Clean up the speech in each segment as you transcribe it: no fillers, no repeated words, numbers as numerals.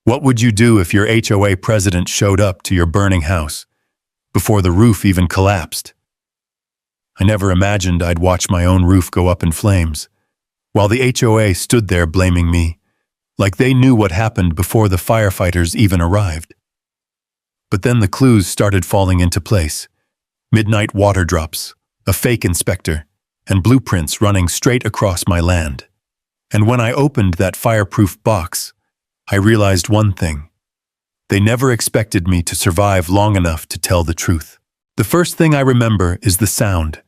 What would you do if your HOA president showed up to your burning house, before the roof even collapsed? I never imagined I'd watch my own roof go up in flames, while the HOA stood there blaming me, like they knew what happened before the firefighters even arrived. But then the clues started falling into place. Midnight water drops, a fake inspector, and blueprints running straight across my land. And when I opened that fireproof box, I realized one thing. They never expected me to survive long enough to tell the truth. The first thing I remember is the sound.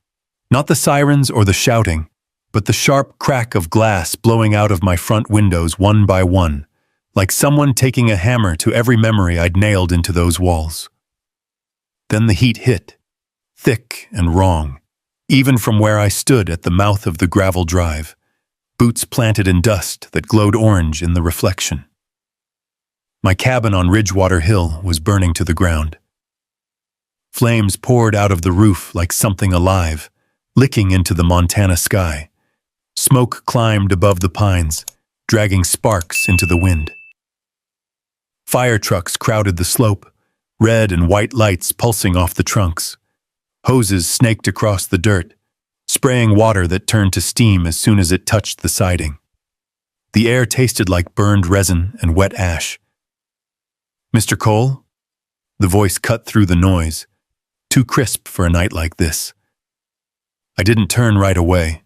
Not the sirens or the shouting, but the sharp crack of glass blowing out of my front windows one by one, like someone taking a hammer to every memory I'd nailed into those walls. Then the heat hit, thick and wrong, even from where I stood at the mouth of the gravel drive, boots planted in dust that glowed orange in the reflection. My cabin on Ridgewater Hill was burning to the ground. Flames poured out of the roof like something alive, licking into the Montana sky. Smoke climbed above the pines, dragging sparks into the wind. Fire trucks crowded the slope, red and white lights pulsing off the trunks. Hoses snaked across the dirt, spraying water that turned to steam as soon as it touched the siding. The air tasted like burned resin and wet ash. "Mr. Cole?" The voice cut through the noise, too crisp for a night like this. I didn't turn right away.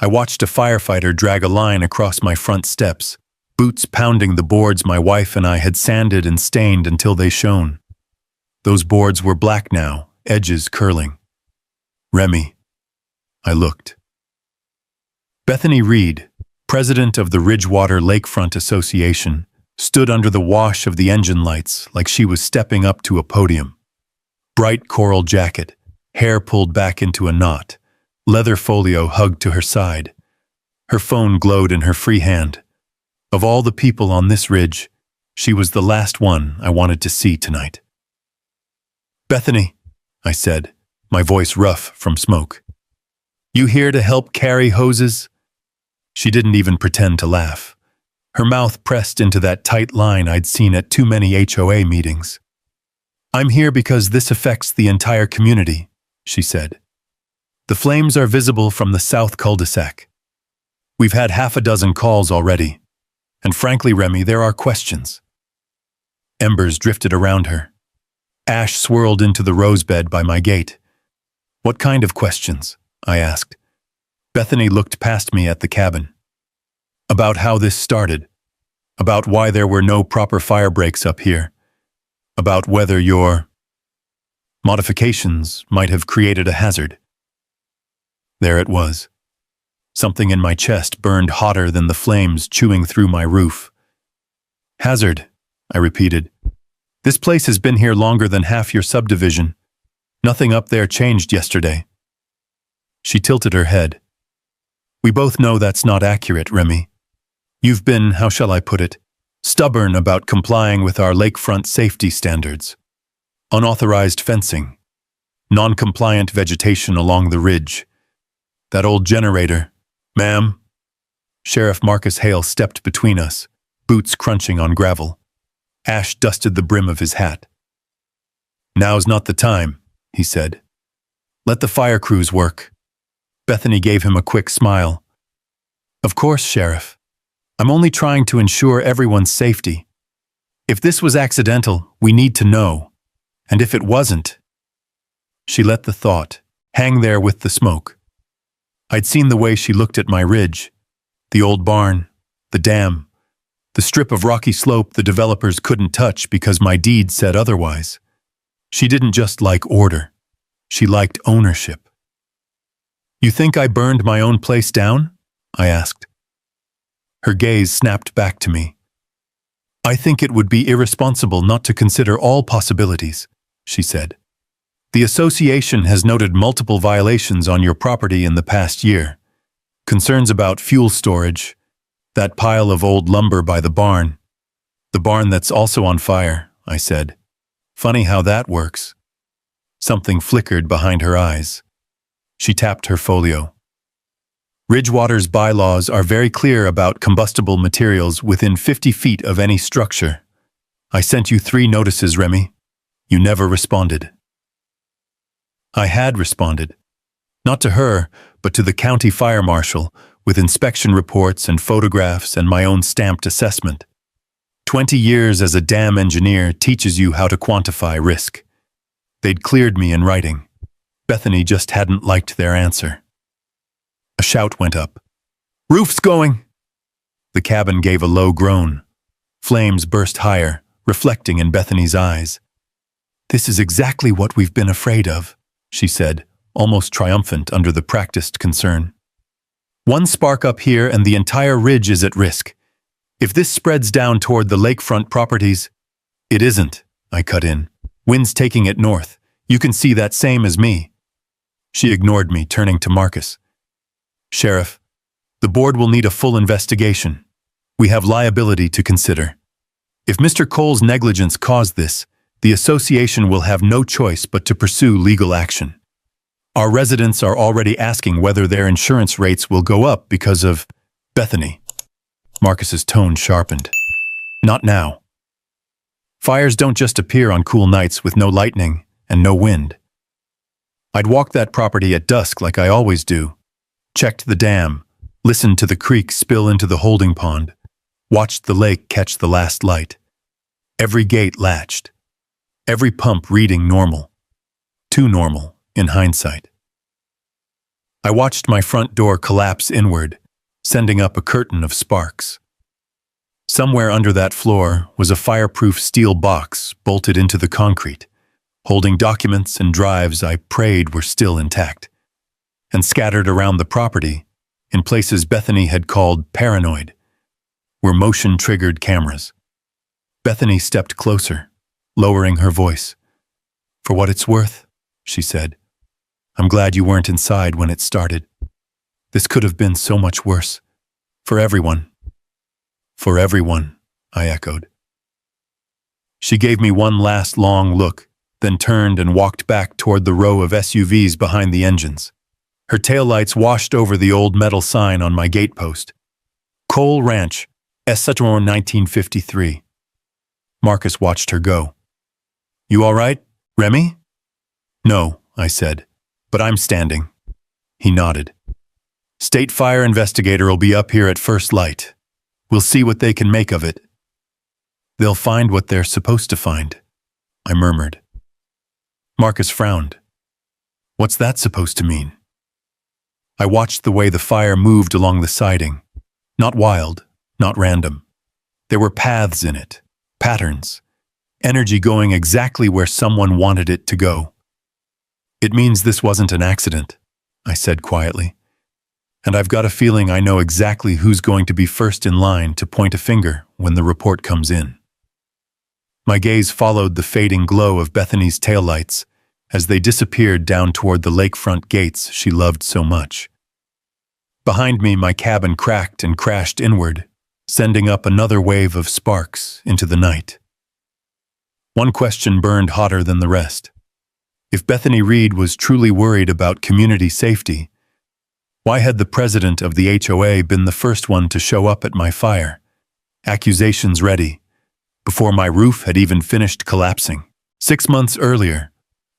I watched a firefighter drag a line across my front steps, boots pounding the boards my wife and I had sanded and stained until they shone. Those boards were black now, edges curling. "Remy." I looked. Bethany Reed, president of the Ridgewater Lakefront Association, stood under the wash of the engine lights like she was stepping up to a podium. Bright coral jacket, hair pulled back into a knot, leather folio hugged to her side. Her phone glowed in her free hand. Of all the people on this ridge, she was the last one I wanted to see tonight. "Bethany," I said, my voice rough from smoke. "You here to help carry hoses?" She didn't even pretend to laugh. Her mouth pressed into that tight line I'd seen at too many HOA meetings. "I'm here because this affects the entire community," she said. "The flames are visible from the south cul-de-sac. We've had half a dozen calls already. And frankly, Remy, there are questions." Embers drifted around her. Ash swirled into the rosebed by my gate. "What kind of questions?" I asked. Bethany looked past me at the cabin. "About how this started. About why there were no proper fire breaks up here. About whether your modifications might have created a hazard." There it was. Something in my chest burned hotter than the flames chewing through my roof. "Hazard," I repeated. "This place has been here longer than half your subdivision. Nothing up there changed yesterday." She tilted her head. "We both know that's not accurate, Remy. You've been, how shall I put it, stubborn about complying with our lakefront safety standards. Unauthorized fencing, non-compliant vegetation along the ridge. That old generator, ma'am." Sheriff Marcus Hale stepped between us, boots crunching on gravel. Ash dusted the brim of his hat. "Now's not the time," he said. "Let the fire crews work." Bethany gave him a quick smile. "Of course, Sheriff. I'm only trying to ensure everyone's safety. If this was accidental, we need to know. And if it wasn't..." She let the thought hang there with the smoke. I'd seen the way she looked at my ridge, the old barn, the dam, the strip of rocky slope the developers couldn't touch because my deed said otherwise. She didn't just like order. She liked ownership. "You think I burned my own place down?" I asked. Her gaze snapped back to me. "I think it would be irresponsible not to consider all possibilities," she said. "The association has noted multiple violations on your property in the past year. Concerns about fuel storage, that pile of old lumber by the barn that's also on fire," I said. "Funny how that works." Something flickered behind her eyes. She tapped her folio. "Ridgewater's bylaws are very clear about combustible materials within 50 feet of any structure," I sent you 3 notices, Remy. You never responded. I had responded. Not to her, but to the county fire marshal, with inspection reports and photographs and my own stamped assessment. 20 years as a dam engineer teaches you how to quantify risk. They'd cleared me in writing. Bethany just hadn't liked their answer. A shout went up. "Roof's going!" The cabin gave a low groan. Flames burst higher, reflecting in Bethany's eyes. "This is exactly what we've been afraid of," she said, almost triumphant under the practiced concern. "One spark up here and the entire ridge is at risk. If this spreads down toward the lakefront properties—" "It isn't," I cut in. "Wind's taking it north. You can see that same as me." She ignored me, turning to Marcus. "Sheriff, the board will need a full investigation. We have liability to consider. If Mr. Cole's negligence caused this, the association will have no choice but to pursue legal action. Our residents are already asking whether their insurance rates will go up because of Bethany." Marcus's tone sharpened. "Not now. Fires don't just appear on cool nights with no lightning and no wind. I'd walked that property at dusk like I always do, checked the dam, listened to the creek spill into the holding pond, watched the lake catch the last light. Every gate latched, every pump reading normal. Too normal, in hindsight. I watched my front door collapse inward, sending up a curtain of sparks. Somewhere under that floor was a fireproof steel box bolted into the concrete, holding documents and drives I prayed were still intact. And scattered around the property, in places Bethany had called paranoid, were motion-triggered cameras. Bethany stepped closer, lowering her voice. "For what it's worth," she said, "I'm glad you weren't inside when it started. This could have been so much worse. For everyone." "For everyone," I echoed. She gave me one last long look, then turned and walked back toward the row of SUVs behind the engines. Her taillights washed over the old metal sign on my gatepost. "Cole Ranch, Escalate 1953. Marcus watched her go. "You all right, Remy?" "No," I said, "but I'm standing." He nodded. "State fire investigator will be up here at first light. We'll see what they can make of it." "They'll find what they're supposed to find," I murmured. Marcus frowned. "What's that supposed to mean?" I watched the way the fire moved along the siding. Not wild, not random. There were paths in it, patterns, energy going exactly where someone wanted it to go. "It means this wasn't an accident," I said quietly. "And I've got a feeling I know exactly who's going to be first in line to point a finger when the report comes in." My gaze followed the fading glow of Bethany's taillights as they disappeared down toward the lakefront gates she loved so much. Behind me, my cabin cracked and crashed inward, sending up another wave of sparks into the night. One question burned hotter than the rest. If Bethany Reed was truly worried about community safety, why had the president of the HOA been the first one to show up at my fire, accusations ready, before my roof had even finished collapsing? 6 months earlier,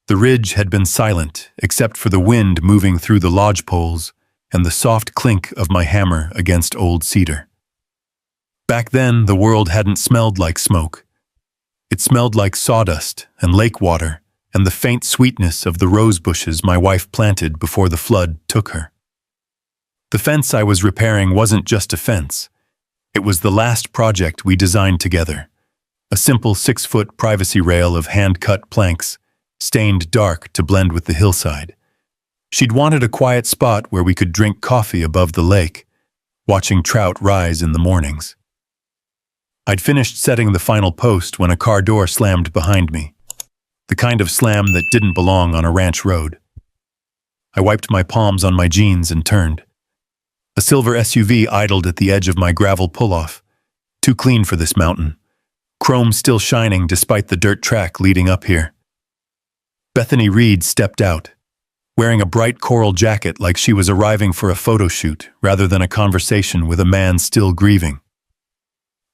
the ridge had been silent except for the wind moving through the lodge poles and the soft clink of my hammer against old cedar. Back then, the world hadn't smelled like smoke. It smelled like sawdust and lake water and the faint sweetness of the rose bushes my wife planted before the flood took her. The fence I was repairing wasn't just a fence. It was the last project we designed together. A simple 6-foot privacy rail of hand-cut planks, stained dark to blend with the hillside. She'd wanted a quiet spot where we could drink coffee above the lake, watching trout rise in the mornings. I'd finished setting the final post when a car door slammed behind me, the kind of slam that didn't belong on a ranch road. I wiped my palms on my jeans and turned. A silver SUV idled at the edge of my gravel pull-off, too clean for this mountain, chrome still shining despite the dirt track leading up here. Bethany Reed stepped out, wearing a bright coral jacket like she was arriving for a photo shoot rather than a conversation with a man still grieving.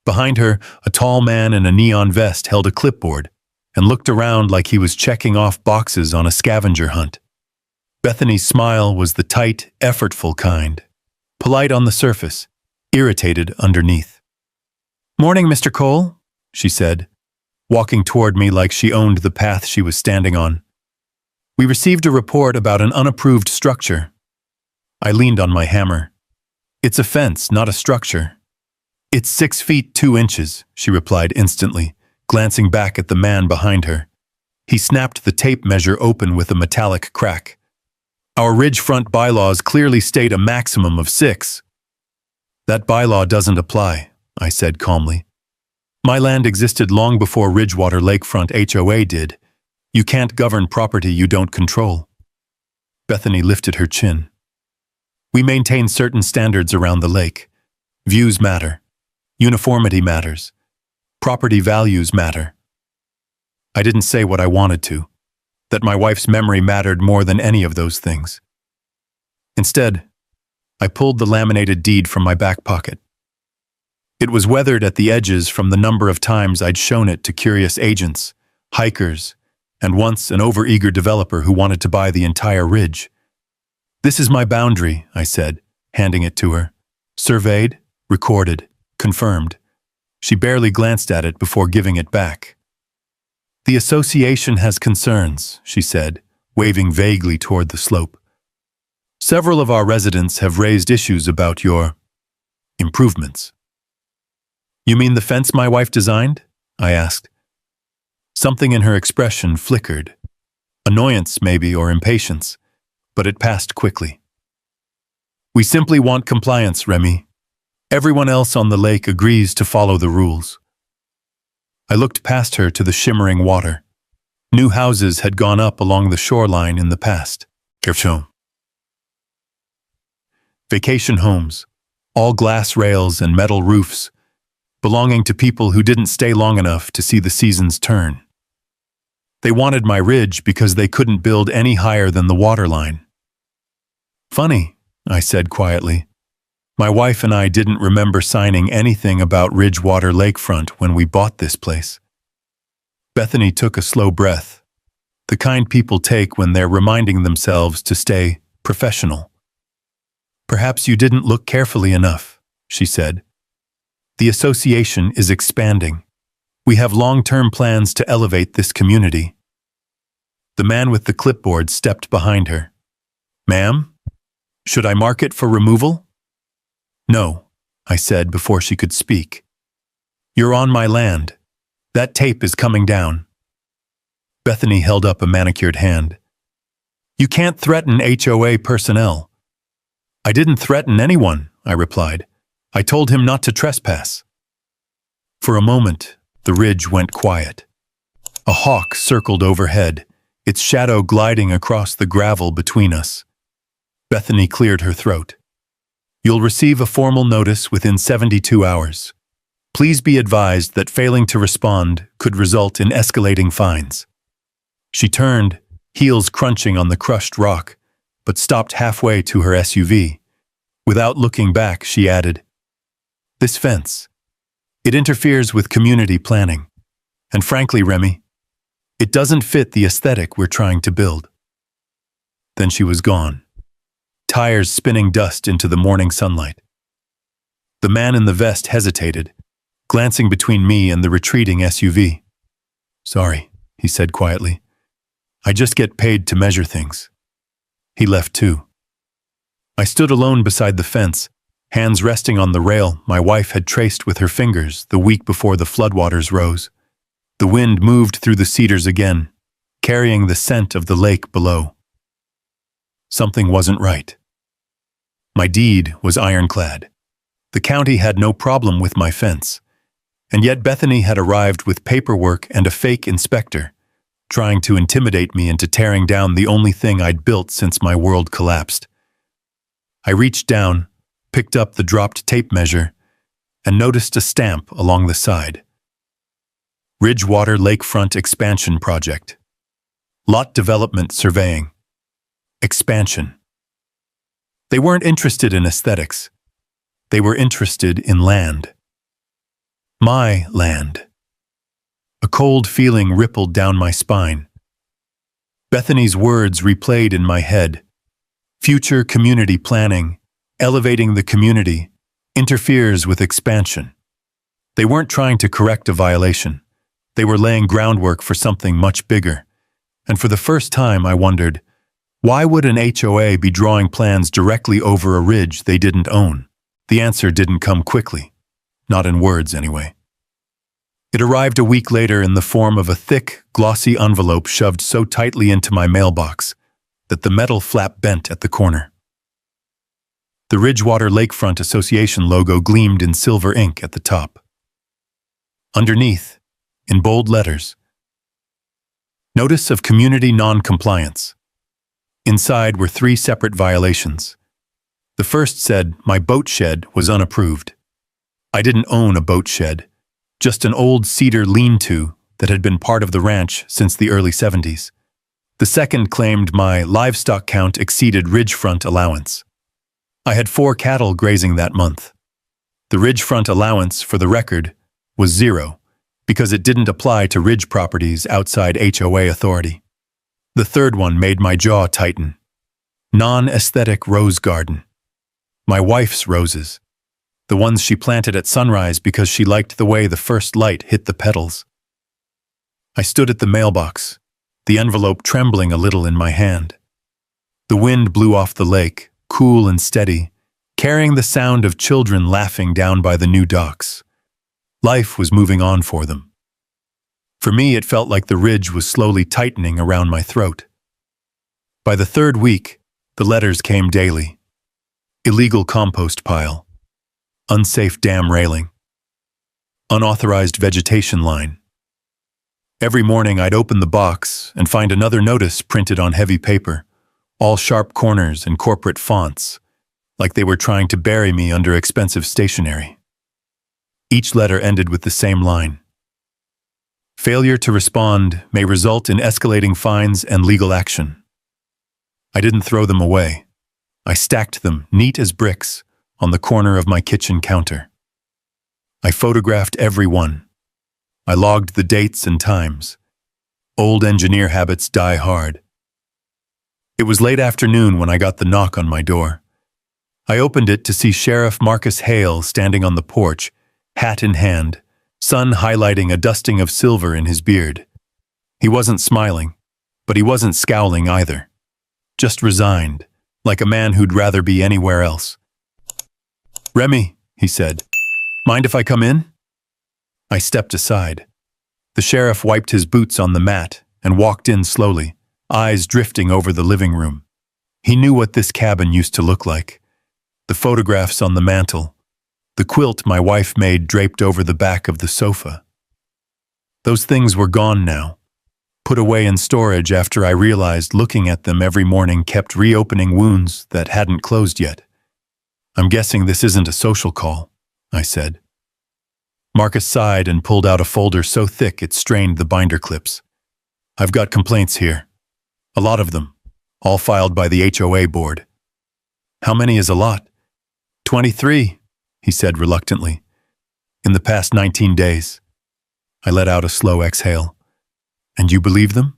Behind her, a tall man in a neon vest held a clipboard and looked around like he was checking off boxes on a scavenger hunt. Bethany's smile was the tight, effortful kind, polite on the surface, irritated underneath. "Morning, Mr. Cole," she said, walking toward me like she owned the path she was standing on. "We received a report about an unapproved structure." I leaned on my hammer. "It's a fence, not a structure." "It's 6 feet 2 inches, she replied instantly, glancing back at the man behind her. He snapped the tape measure open with a metallic crack. "Our ridge front bylaws clearly state a maximum of 6. "That bylaw doesn't apply," I said calmly. "My land existed long before Ridgewater Lakefront HOA did. You can't govern property you don't control." Bethany lifted her chin. "We maintain certain standards around the lake. Views matter. Uniformity matters. Property values matter." I didn't say what I wanted to, that my wife's memory mattered more than any of those things. Instead, I pulled the laminated deed from my back pocket. It was weathered at the edges from the number of times I'd shown it to curious agents, hikers, and once an overeager developer who wanted to buy the entire ridge. "This is my boundary," I said, handing it to her. "Surveyed, recorded, confirmed." She barely glanced at it before giving it back. "The association has concerns," she said, waving vaguely toward the slope. "Several of our residents have raised issues about your improvements." "You mean the fence my wife designed?" I asked. Something in her expression flickered. Annoyance, maybe, or impatience, but it passed quickly. "We simply want compliance, Remy. Everyone else on the lake agrees to follow the rules." I looked past her to the shimmering water. New houses had gone up along the shoreline in the past. Vacation homes, all glass rails and metal roofs, belonging to people who didn't stay long enough to see the seasons turn. They wanted my ridge because they couldn't build any higher than the waterline. "Funny," I said quietly. "My wife and I didn't remember signing anything about Ridgewater Lakefront when we bought this place." Bethany took a slow breath, the kind people take when they're reminding themselves to stay professional. "Perhaps you didn't look carefully enough," she said. "The association is expanding. We have long-term plans to elevate this community." The man with the clipboard stepped behind her. "Ma'am, should I mark it for removal?" "No," I said before she could speak. "You're on my land. That tape is coming down." Bethany held up a manicured hand. "You can't threaten HOA personnel." "I didn't threaten anyone," I replied. "I told him not to trespass." For a moment, the ridge went quiet. A hawk circled overhead, its shadow gliding across the gravel between us. Bethany cleared her throat. "You'll receive a formal notice within 72 hours. Please be advised that failing to respond could result in escalating fines." She turned, heels crunching on the crushed rock, but stopped halfway to her SUV. Without looking back, she added, "This fence, it interferes with community planning. And frankly, Remy, it doesn't fit the aesthetic we're trying to build." Then she was gone, tires spinning dust into the morning sunlight. The man in the vest hesitated, glancing between me and the retreating SUV. "Sorry," he said quietly. "I just get paid to measure things." He left too. I stood alone beside the fence, hands resting on the rail my wife had traced with her fingers the week before the floodwaters rose. The wind moved through the cedars again, carrying the scent of the lake below. Something wasn't right. My deed was ironclad. The county had no problem with my fence, and yet Bethany had arrived with paperwork and a fake inspector, trying to intimidate me into tearing down the only thing I'd built since my world collapsed. I reached down, picked up the dropped tape measure, and noticed a stamp along the side. Ridgewater Lakefront Expansion Project. Lot Development Surveying. Expansion. They weren't interested in aesthetics. They were interested in land. My land. A cold feeling rippled down my spine. Bethany's words replayed in my head. Future community planning, elevating the community, interferes with expansion. They weren't trying to correct a violation. They were laying groundwork for something much bigger. And for the first time, I wondered, why would an HOA be drawing plans directly over a ridge they didn't own? The answer didn't come quickly. Not in words, anyway. It arrived a week later in the form of a thick, glossy envelope shoved so tightly into my mailbox that the metal flap bent at the corner. The Ridgewater Lakefront Association logo gleamed in silver ink at the top. Underneath, in bold letters, Notice of Community Non-Compliance. Inside were 3 separate violations. The first said my boat shed was unapproved. I didn't own a boat shed, just an old cedar lean-to that had been part of the ranch since the early 70s. The second claimed my livestock count exceeded ridgefront allowance. I had 4 cattle grazing that month. The ridgefront allowance, for the record, was 0, because it didn't apply to ridge properties outside HOA authority. The third one made my jaw tighten. Non-aesthetic rose garden. My wife's roses. The ones she planted at sunrise because she liked the way the first light hit the petals. I stood at the mailbox, the envelope trembling a little in my hand. The wind blew off the lake, cool and steady, carrying the sound of children laughing down by the new docks. Life was moving on for them. For me, it felt like the ridge was slowly tightening around my throat. By the 3rd week, the letters came daily. Illegal compost pile. Unsafe dam railing. Unauthorized vegetation line. Every morning I'd open the box and find another notice printed on heavy paper, all sharp corners and corporate fonts, like they were trying to bury me under expensive stationery. Each letter ended with the same line. Failure to respond may result in escalating fines and legal action. I didn't throw them away. I stacked them, neat as bricks, on the corner of my kitchen counter. I photographed every one. I logged the dates and times. Old engineer habits die hard. It was late afternoon when I got the knock on my door. I opened it to see Sheriff Marcus Hale standing on the porch, hat in hand, sun highlighting a dusting of silver in his beard. He wasn't smiling, but he wasn't scowling either. Just resigned, like a man who'd rather be anywhere else. "Remy," he said, "mind if I come in?" I stepped aside. The sheriff wiped his boots on the mat and walked in slowly, eyes drifting over the living room. He knew what this cabin used to look like. The photographs on the mantel, the quilt my wife made draped over the back of the sofa. Those things were gone now, put away in storage after I realized looking at them every morning kept reopening wounds that hadn't closed yet. "I'm guessing this isn't a social call," I said. Marcus sighed and pulled out a folder so thick it strained the binder clips. "I've got complaints here. A lot of them, all filed by the HOA board." "How many is a lot?" 23, he said reluctantly. "In the past 19 days. I let out a slow exhale. "And you believe them?"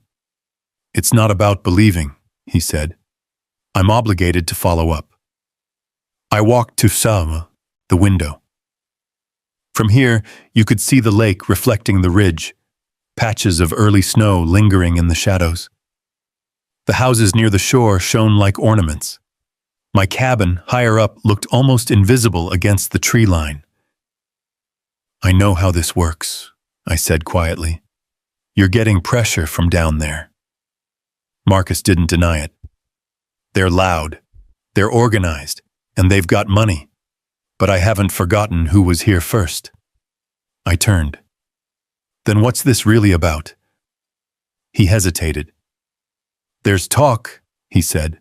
"It's not about believing," he said. "I'm obligated to follow up." I walked to the window. From here, you could see the lake reflecting the ridge, patches of early snow lingering in the shadows. The houses near the shore shone like ornaments. My cabin, higher up, looked almost invisible against the tree line. "I know how this works," I said quietly. "You're getting pressure from down there." Marcus didn't deny it. "They're loud, they're organized, and they've got money. But I haven't forgotten who was here first." I turned. "Then what's this really about?" He hesitated. "There's talk," he said,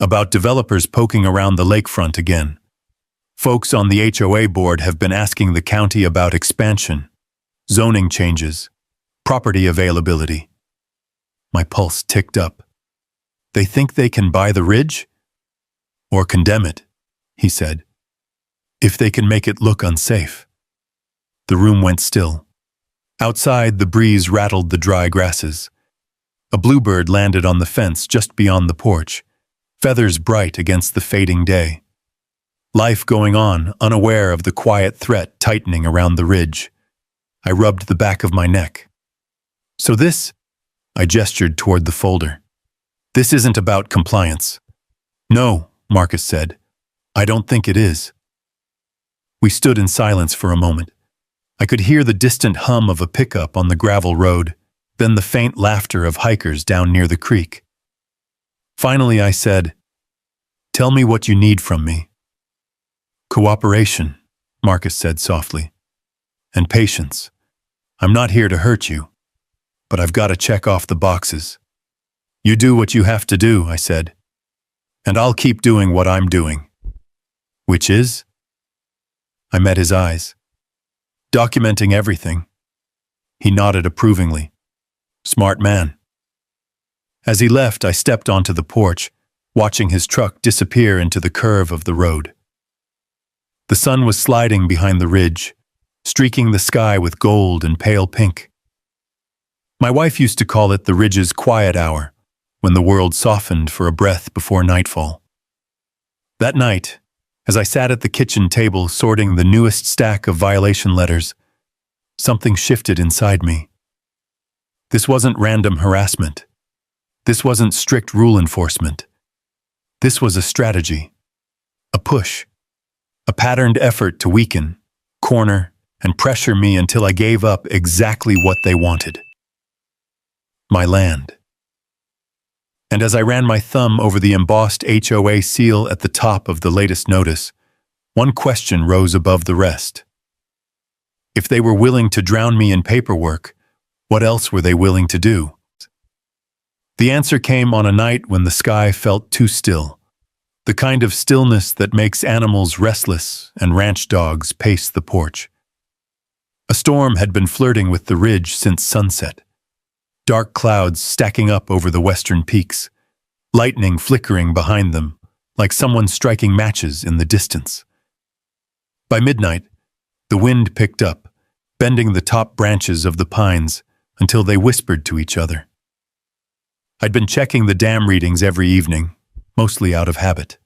"about developers poking around the lakefront again. Folks on the HOA board have been asking the county about expansion, zoning changes, property availability." My pulse ticked up. "They think they can buy the ridge? Or condemn it," he said, "if they can make it look unsafe." The room went still. Outside, the breeze rattled the dry grasses. A bluebird landed on the fence just beyond the porch, feathers bright against the fading day. Life going on, unaware of the quiet threat tightening around the ridge. I rubbed the back of my neck. So this, I gestured toward the folder. This isn't about compliance. No, Marcus said. I don't think it is. We stood in silence for a moment. I could hear the distant hum of a pickup on the gravel road, then the faint laughter of hikers down near the creek. Finally, I said, "Tell me what you need from me." "Cooperation," Marcus said softly, "and patience. I'm not here to hurt you, but I've got to check off the boxes." "You do what you have to do," I said, "and I'll keep doing what I'm doing." "Which is?" I met his eyes. "Documenting everything." He nodded approvingly. "Smart man." As he left, I stepped onto the porch, watching his truck disappear into the curve of the road. The sun was sliding behind the ridge, streaking the sky with gold and pale pink. My wife used to call it the ridge's quiet hour, when the world softened for a breath before nightfall. That night, as I sat at the kitchen table sorting the newest stack of violation letters, something shifted inside me. This wasn't random harassment. This wasn't strict rule enforcement. This was a strategy, a push, a patterned effort to weaken, corner, and pressure me until I gave up exactly what they wanted: my land. And as I ran my thumb over the embossed HOA seal at the top of the latest notice, one question rose above the rest. If they were willing to drown me in paperwork, what else were they willing to do? The answer came on a night when the sky felt too still, the kind of stillness that makes animals restless and ranch dogs pace the porch. A storm had been flirting with the ridge since sunset, dark clouds stacking up over the western peaks, lightning flickering behind them like someone striking matches in the distance. By midnight, the wind picked up, bending the top branches of the pines until they whispered to each other. I'd been checking the dam readings every evening, mostly out of habit.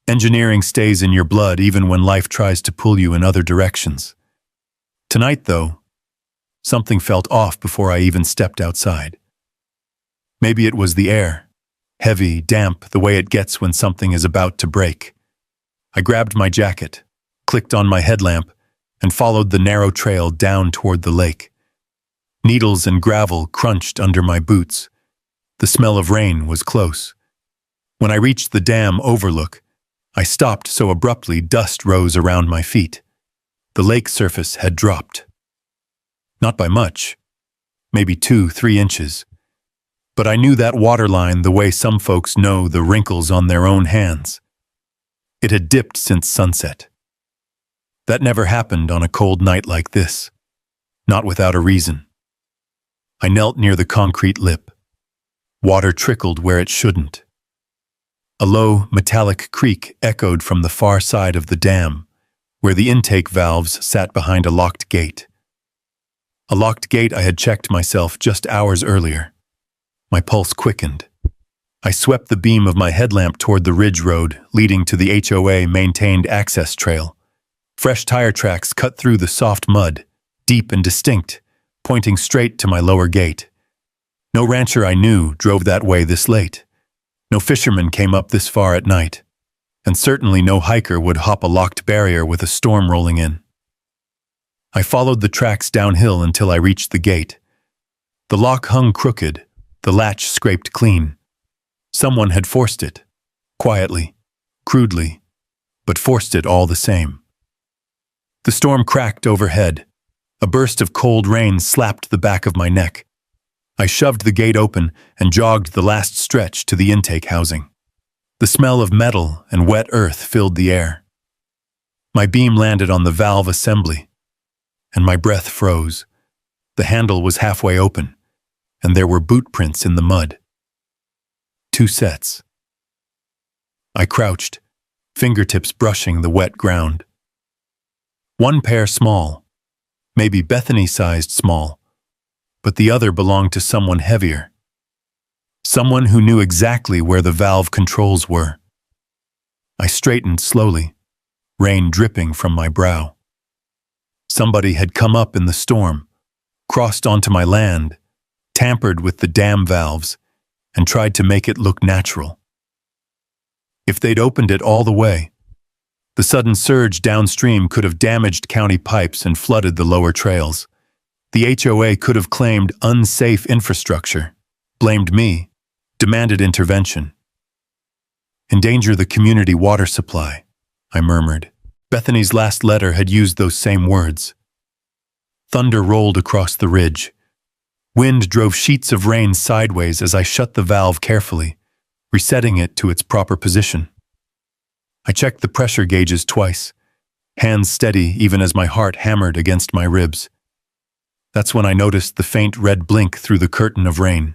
Engineering stays in your blood even when life tries to pull you in other directions. Tonight, though, something felt off before I even stepped outside. Maybe it was the air, heavy, damp, the way it gets when something is about to break. I grabbed my jacket, clicked on my headlamp, and followed the narrow trail down toward the lake. Needles and gravel crunched under my boots. The smell of rain was close. When I reached the dam overlook, I stopped so abruptly dust rose around my feet. The lake surface had dropped. Not by much, maybe 2-3 inches. But I knew that waterline the way some folks know the wrinkles on their own hands. It had dipped since sunset. That never happened on a cold night like this, not without a reason. I knelt near the concrete lip. Water trickled where it shouldn't. A low, metallic creak echoed from the far side of the dam, where the intake valves sat behind a locked gate. A locked gate I had checked myself just hours earlier. My pulse quickened. I swept the beam of my headlamp toward the ridge road leading to the HOA-maintained access trail. Fresh tire tracks cut through the soft mud, deep and distinct, pointing straight to my lower gate. No rancher I knew drove that way this late. No fisherman came up this far at night. And certainly no hiker would hop a locked barrier with a storm rolling in. I followed the tracks downhill until I reached the gate. The lock hung crooked, the latch scraped clean. Someone had forced it, quietly, crudely, but forced it all the same. The storm cracked overhead. A burst of cold rain slapped the back of my neck. I shoved the gate open and jogged the last stretch to the intake housing. The smell of metal and wet earth filled the air. My beam landed on the valve assembly, and my breath froze. The handle was halfway open, and there were boot prints in the mud. 2 sets. I crouched, fingertips brushing the wet ground. One pair small, maybe Bethany-sized small, but the other belonged to someone heavier. Someone who knew exactly where the valve controls were. I straightened slowly, rain dripping from my brow. Somebody had come up in the storm, crossed onto my land, tampered with the dam valves, and tried to make it look natural. If they'd opened it all the way, the sudden surge downstream could have damaged county pipes and flooded the lower trails. The HOA could have claimed unsafe infrastructure, blamed me, demanded intervention. Endanger the community water supply, I murmured. Bethany's last letter had used those same words. Thunder rolled across the ridge. Wind drove sheets of rain sideways as I shut the valve carefully, resetting it to its proper position. I checked the pressure gauges twice, hands steady even as my heart hammered against my ribs. That's when I noticed the faint red blink through the curtain of rain.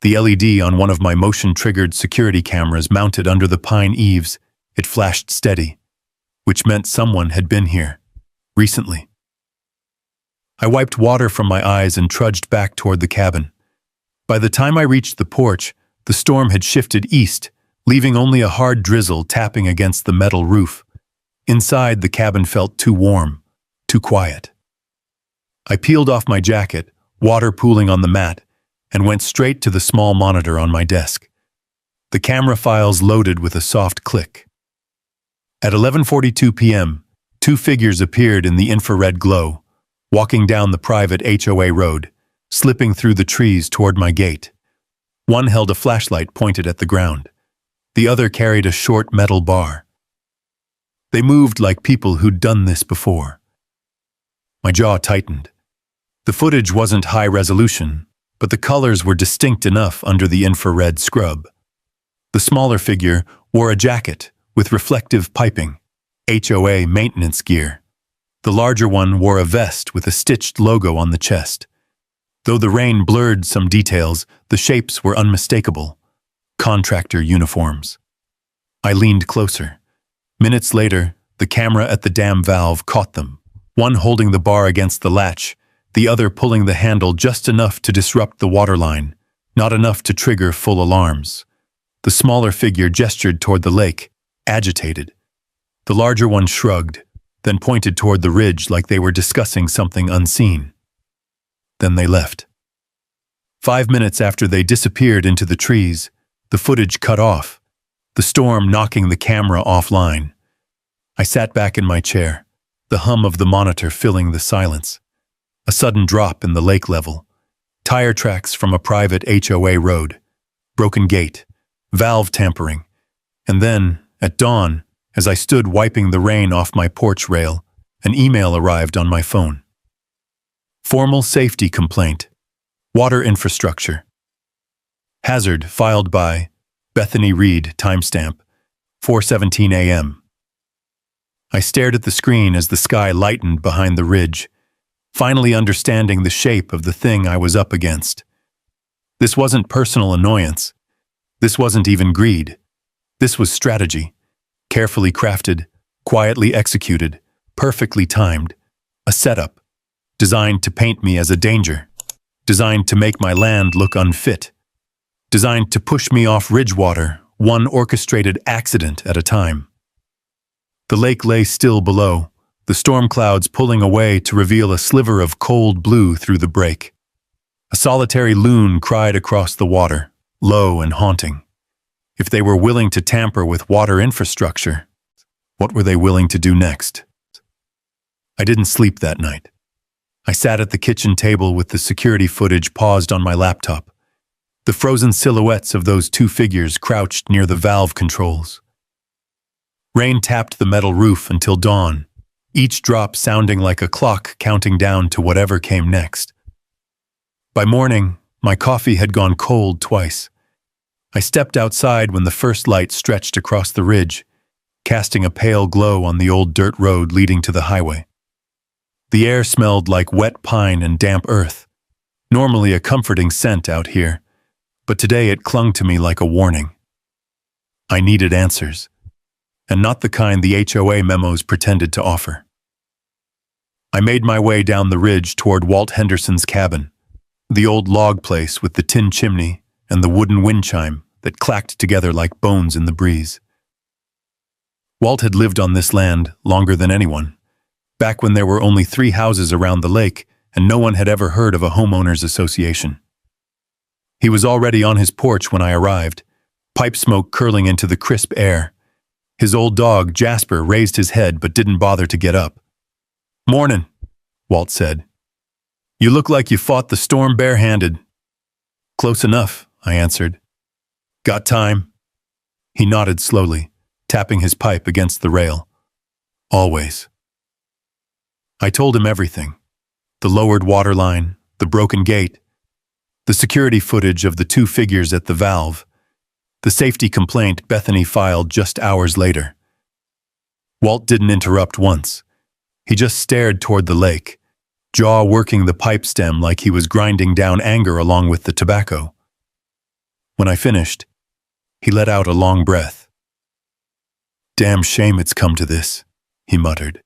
The LED on one of my motion-triggered security cameras mounted under the pine eaves, it flashed steady, which meant someone had been here, recently. I wiped water from my eyes and trudged back toward the cabin. By the time I reached the porch, the storm had shifted east, leaving only a hard drizzle tapping against the metal roof. Inside, the cabin felt too warm, too quiet. I peeled off my jacket, water pooling on the mat, and went straight to the small monitor on my desk. The camera files loaded with a soft click. At 11:42 p.m., two figures appeared in the infrared glow, walking down the private HOA road, slipping through the trees toward my gate. One held a flashlight pointed at the ground. The other carried a short metal bar. They moved like people who'd done this before. My jaw tightened. The footage wasn't high resolution, but the colors were distinct enough under the infrared scrub. The smaller figure wore a jacket with reflective piping, HOA maintenance gear. The larger one wore a vest with a stitched logo on the chest. Though the rain blurred some details, the shapes were unmistakable. Contractor uniforms. I leaned closer. Minutes later, the camera at the dam valve caught them, one holding the bar against the latch, the other pulling the handle just enough to disrupt the water line, not enough to trigger full alarms. The smaller figure gestured toward the lake, agitated. The larger one shrugged, then pointed toward the ridge like they were discussing something unseen. Then they left. 5 minutes after they disappeared into the trees, the footage cut off, the storm knocking the camera offline. I sat back in my chair, the hum of the monitor filling the silence. A sudden drop in the lake level, tire tracks from a private HOA road, broken gate, valve tampering, and then, at dawn, as I stood wiping the rain off my porch rail, an email arrived on my phone. Formal safety complaint. Water infrastructure. Hazard filed by Bethany Reed, timestamp, 4:17 a.m. I stared at the screen as the sky lightened behind the ridge, finally understanding the shape of the thing I was up against. This wasn't personal annoyance. This wasn't even greed. This was strategy, carefully crafted, quietly executed, perfectly timed, a setup, designed to paint me as a danger, designed to make my land look unfit, designed to push me off Ridgewater, one orchestrated accident at a time. The lake lay still below, the storm clouds pulling away to reveal a sliver of cold blue through the break. A solitary loon cried across the water, low and haunting. If they were willing to tamper with water infrastructure, what were they willing to do next? I didn't sleep that night. I sat at the kitchen table with the security footage paused on my laptop. The frozen silhouettes of those two figures crouched near the valve controls. Rain tapped the metal roof until dawn, each drop sounding like a clock counting down to whatever came next. By morning, my coffee had gone cold twice. I stepped outside when the first light stretched across the ridge, casting a pale glow on the old dirt road leading to the highway. The air smelled like wet pine and damp earth, normally a comforting scent out here, but today it clung to me like a warning. I needed answers, and not the kind the HOA memos pretended to offer. I made my way down the ridge toward Walt Henderson's cabin, the old log place with the tin chimney and the wooden wind chime that clacked together like bones in the breeze. Walt had lived on this land longer than anyone, back when there were only 3 houses around the lake and no one had ever heard of a homeowners association. He was already on his porch when I arrived, pipe smoke curling into the crisp air. His old dog, Jasper, raised his head but didn't bother to get up. "Mornin'," Walt said. "You look like you fought the storm barehanded." "Close enough," I answered. "Got time?" He nodded slowly, tapping his pipe against the rail. "Always." I told him everything. The lowered water line, the broken gate, the security footage of the 2 figures at the valve, the safety complaint Bethany filed just hours later. Walt didn't interrupt once. He just stared toward the lake, jaw working the pipe stem like he was grinding down anger along with the tobacco. When I finished, he let out a long breath. "Damn shame it's come to this," he muttered.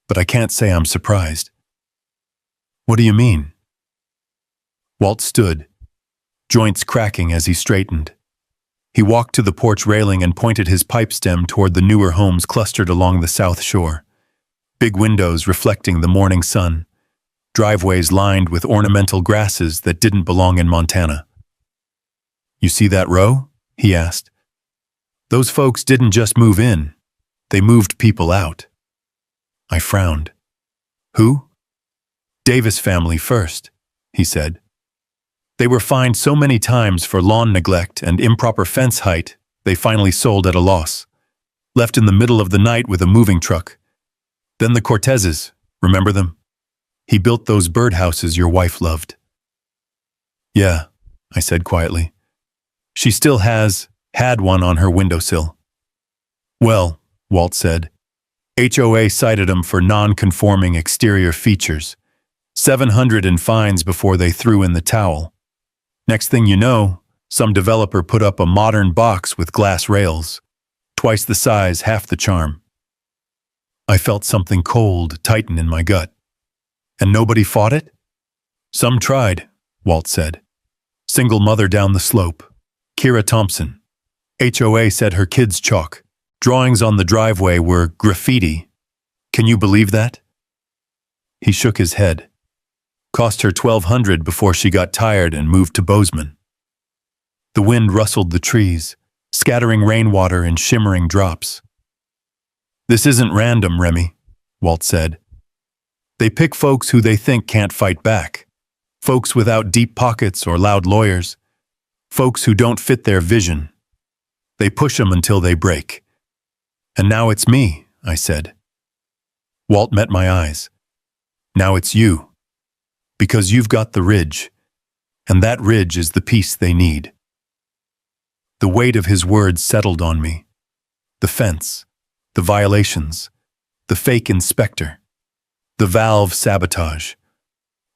"But I can't say I'm surprised." "What do you mean?" Walt stood, joints cracking as he straightened. He walked to the porch railing and pointed his pipe stem toward the newer homes clustered along the south shore. Big windows reflecting the morning sun, driveways lined with ornamental grasses that didn't belong in Montana. "You see that row?" he asked. "Those folks didn't just move in, they moved people out." I frowned. "Who?" "Davis family first," he said. "They were fined so many times for lawn neglect and improper fence height, they finally sold at a loss. Left in the middle of the night with a moving truck. Then the Cortezes, remember them? He built those birdhouses your wife loved." "Yeah," I said quietly. "She still had one on her windowsill." "Well," Walt said, "HOA cited them for non-conforming exterior features. 700 in fines before they threw in the towel. Next thing you know, some developer put up a modern box with glass rails. Twice the size, half the charm." I felt something cold tighten in my gut. "And nobody fought it?" "Some tried," Walt said. "Single mother down the slope. Kira Thompson. HOA said her kids' chalk. Drawings on the driveway were graffiti. Can you believe that?" He shook his head. "Cost her $1,200 before she got tired and moved to Bozeman." The wind rustled the trees, scattering rainwater in shimmering drops. "This isn't random, Remy," Walt said. "They pick folks who they think can't fight back. Folks without deep pockets or loud lawyers. Folks who don't fit their vision. They push them until they break." "And now it's me," I said. Walt met my eyes. "Now it's you. Because you've got the ridge, and that ridge is the peace they need." The weight of his words settled on me. The fence, the violations, the fake inspector, the valve sabotage,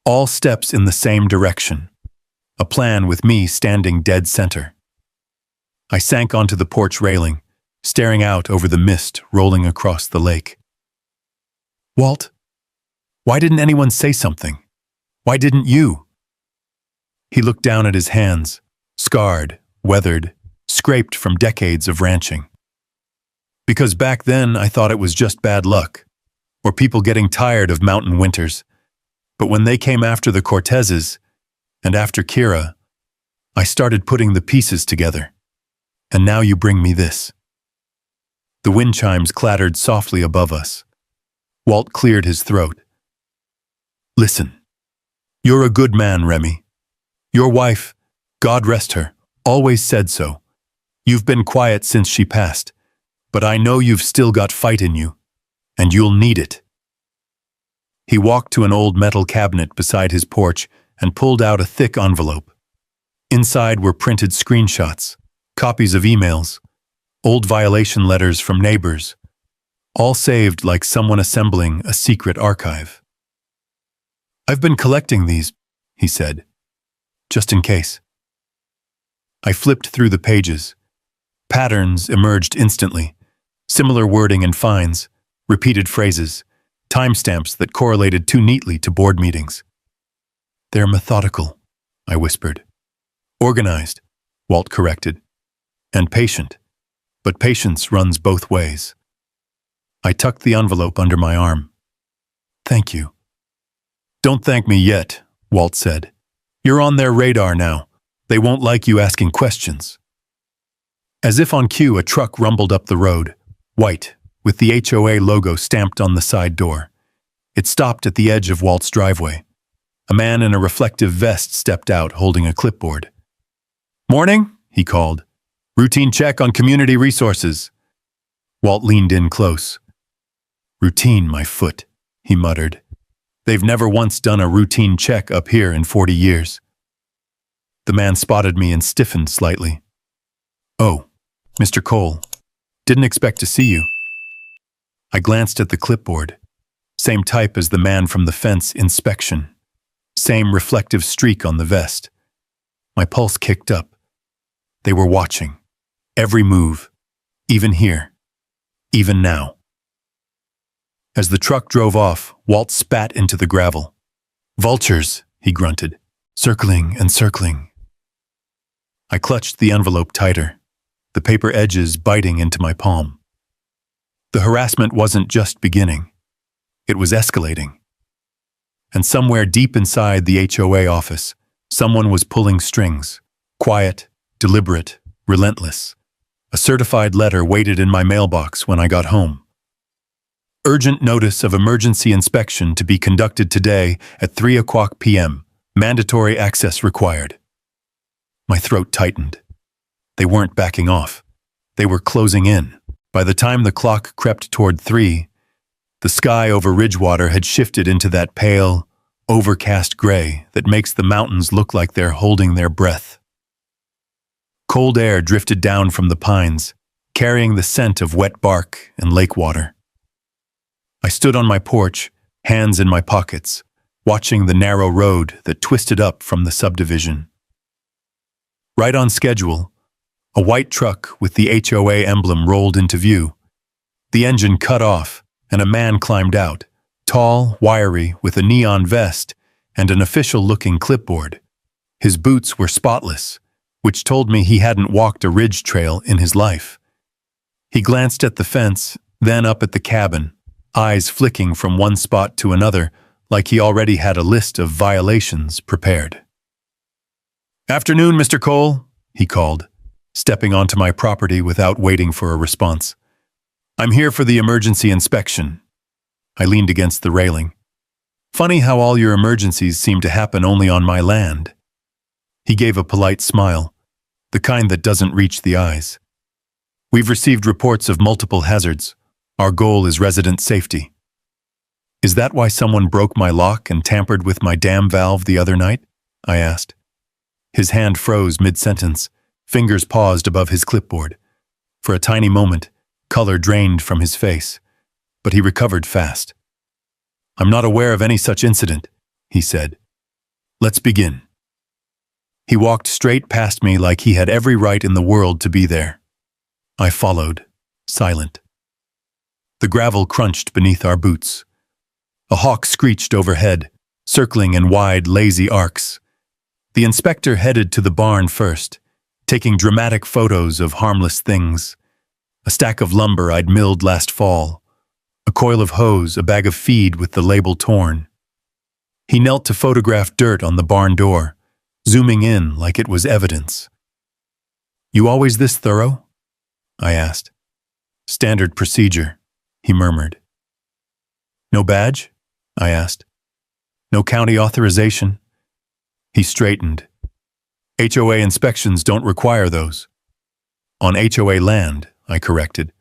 all steps in the same direction, a plan with me standing dead center. I sank onto the porch railing, staring out over the mist rolling across the lake. "Walt, why didn't anyone say something? Why didn't you?" He looked down at his hands, scarred, weathered, scraped from decades of ranching. "Because back then I thought it was just bad luck, or people getting tired of mountain winters. But when they came after the Cortezes, and after Kira, I started putting the pieces together. And now you bring me this." The wind chimes clattered softly above us. Walt cleared his throat. "Listen. You're a good man, Remy. Your wife, God rest her, always said so. You've been quiet since she passed, but I know you've still got fight in you, and you'll need it." He walked to an old metal cabinet beside his porch and pulled out a thick envelope. Inside were printed screenshots, copies of emails, old violation letters from neighbors, all saved like someone assembling a secret archive. "I've been collecting these," he said, "just in case." I flipped through the pages. Patterns emerged instantly, similar wording and fines, repeated phrases, timestamps that correlated too neatly to board meetings. "They're methodical," I whispered. "Organized," Walt corrected. "And patient. But patience runs both ways." I tucked the envelope under my arm. "Thank you." "Don't thank me yet," Walt said. "You're on their radar now. They won't like you asking questions." As if on cue, a truck rumbled up the road, white, with the HOA logo stamped on the side door. It stopped at the edge of Walt's driveway. A man in a reflective vest stepped out, holding a clipboard. "Morning," he called. "Routine check on community resources." Walt leaned in close. "Routine, my foot," he muttered. "They've never once done a routine check up here in 40 years. The man spotted me and stiffened slightly. "Oh, Mr. Cole. Didn't expect to see you." I glanced at the clipboard. Same type as the man from the fence inspection. Same reflective streak on the vest. My pulse kicked up. They were watching. Every move. Even here. Even now. As the truck drove off, Walt spat into the gravel. "Vultures," he grunted, "circling and circling." I clutched the envelope tighter, the paper edges biting into my palm. The harassment wasn't just beginning. It was escalating. And somewhere deep inside the HOA office, someone was pulling strings. Quiet, deliberate, relentless. A certified letter waited in my mailbox when I got home. "Urgent notice of emergency inspection to be conducted today at 3:00 p.m. Mandatory access required." My throat tightened. They weren't backing off. They were closing in. By the time the clock crept toward 3, the sky over Ridgewater had shifted into that pale, overcast gray that makes the mountains look like they're holding their breath. Cold air drifted down from the pines, carrying the scent of wet bark and lake water. I stood on my porch, hands in my pockets, watching the narrow road that twisted up from the subdivision. Right on schedule, a white truck with the HOA emblem rolled into view. The engine cut off, and a man climbed out, tall, wiry, with a neon vest and an official-looking clipboard. His boots were spotless, which told me he hadn't walked a ridge trail in his life. He glanced at the fence, then up at the cabin, eyes flicking from one spot to another, like he already had a list of violations prepared. "Afternoon, Mr. Cole," he called, stepping onto my property without waiting for a response. "I'm here for the emergency inspection." I leaned against the railing. "Funny how all your emergencies seem to happen only on my land." He gave a polite smile, the kind that doesn't reach the eyes. "We've received reports of multiple hazards. Our goal is resident safety." "Is that why someone broke my lock and tampered with my dam valve the other night?" I asked. His hand froze mid-sentence, fingers paused above his clipboard. For a tiny moment, color drained from his face, but he recovered fast. "I'm not aware of any such incident," he said. "Let's begin." He walked straight past me like he had every right in the world to be there. I followed, silent. The gravel crunched beneath our boots. A hawk screeched overhead, circling in wide, lazy arcs. The inspector headed to the barn first, taking dramatic photos of harmless things. A stack of lumber I'd milled last fall, a coil of hose, a bag of feed with the label torn. He knelt to photograph dirt on the barn door, zooming in like it was evidence. "You always this thorough?" I asked. "Standard procedure," he murmured. "No badge?" I asked. "No county authorization?" He straightened. "HOA inspections don't require those." "On HOA land," I corrected.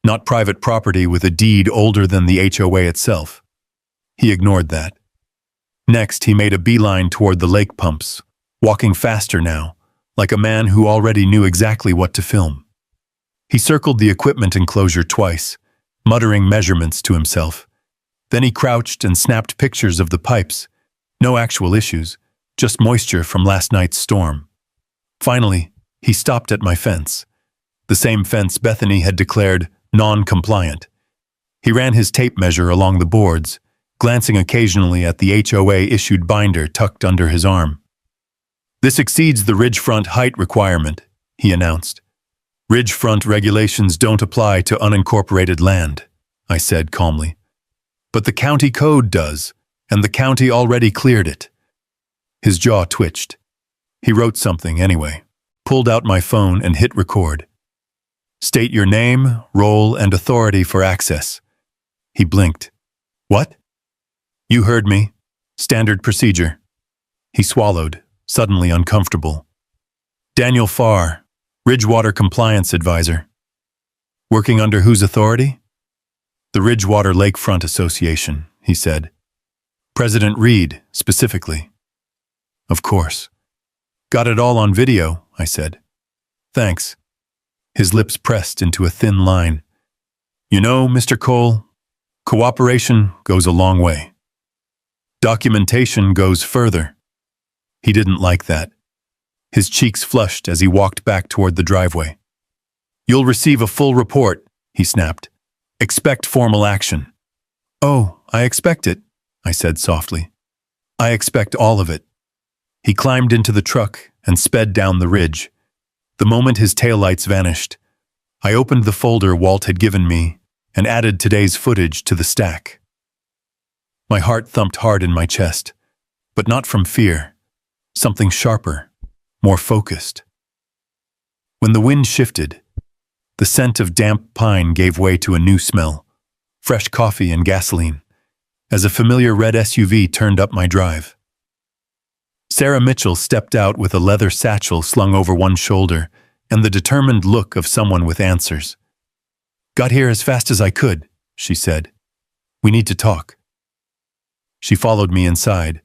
"Not private property with a deed older than the HOA itself." He ignored that. Next, he made a beeline toward the lake pumps, walking faster now, like a man who already knew exactly what to film. He circled the equipment enclosure twice, muttering measurements to himself. Then he crouched and snapped pictures of the pipes. No actual issues, just moisture from last night's storm. Finally, he stopped at my fence, the same fence Bethany had declared non-compliant. He ran his tape measure along the boards, glancing occasionally at the HOA-issued binder tucked under his arm. "This exceeds the ridgefront height requirement," he announced. "Ridgefront regulations don't apply to unincorporated land," I said calmly. "But the county code does, and the county already cleared it." His jaw twitched. He wrote something anyway, pulled out my phone and hit record. "State your name, role, and authority for access." He blinked. "What?" "You heard me. Standard procedure." He swallowed, suddenly uncomfortable. "Daniel Farr, Ridgewater Compliance Advisor." "Working under whose authority?" "The Ridgewater Lakefront Association," he said. "President Reed, specifically." "Of course." "Got it all on video," I said. "Thanks." His lips pressed into a thin line. "You know, Mr. Cole, cooperation goes a long way. Documentation goes further." He didn't like that. His cheeks flushed as he walked back toward the driveway. "You'll receive a full report," he snapped. "Expect formal action." "Oh, I expect it," I said softly. "I expect all of it." He climbed into the truck and sped down the ridge. The moment his taillights vanished, I opened the folder Walt had given me and added today's footage to the stack. My heart thumped hard in my chest, but not from fear. Something sharper, more focused. When the wind shifted, the scent of damp pine gave way to a new smell, fresh coffee and gasoline, as a familiar red SUV turned up my drive. Sarah Mitchell stepped out with a leather satchel slung over one shoulder and the determined look of someone with answers. "Got here as fast as I could," she said. "We need to talk." She followed me inside,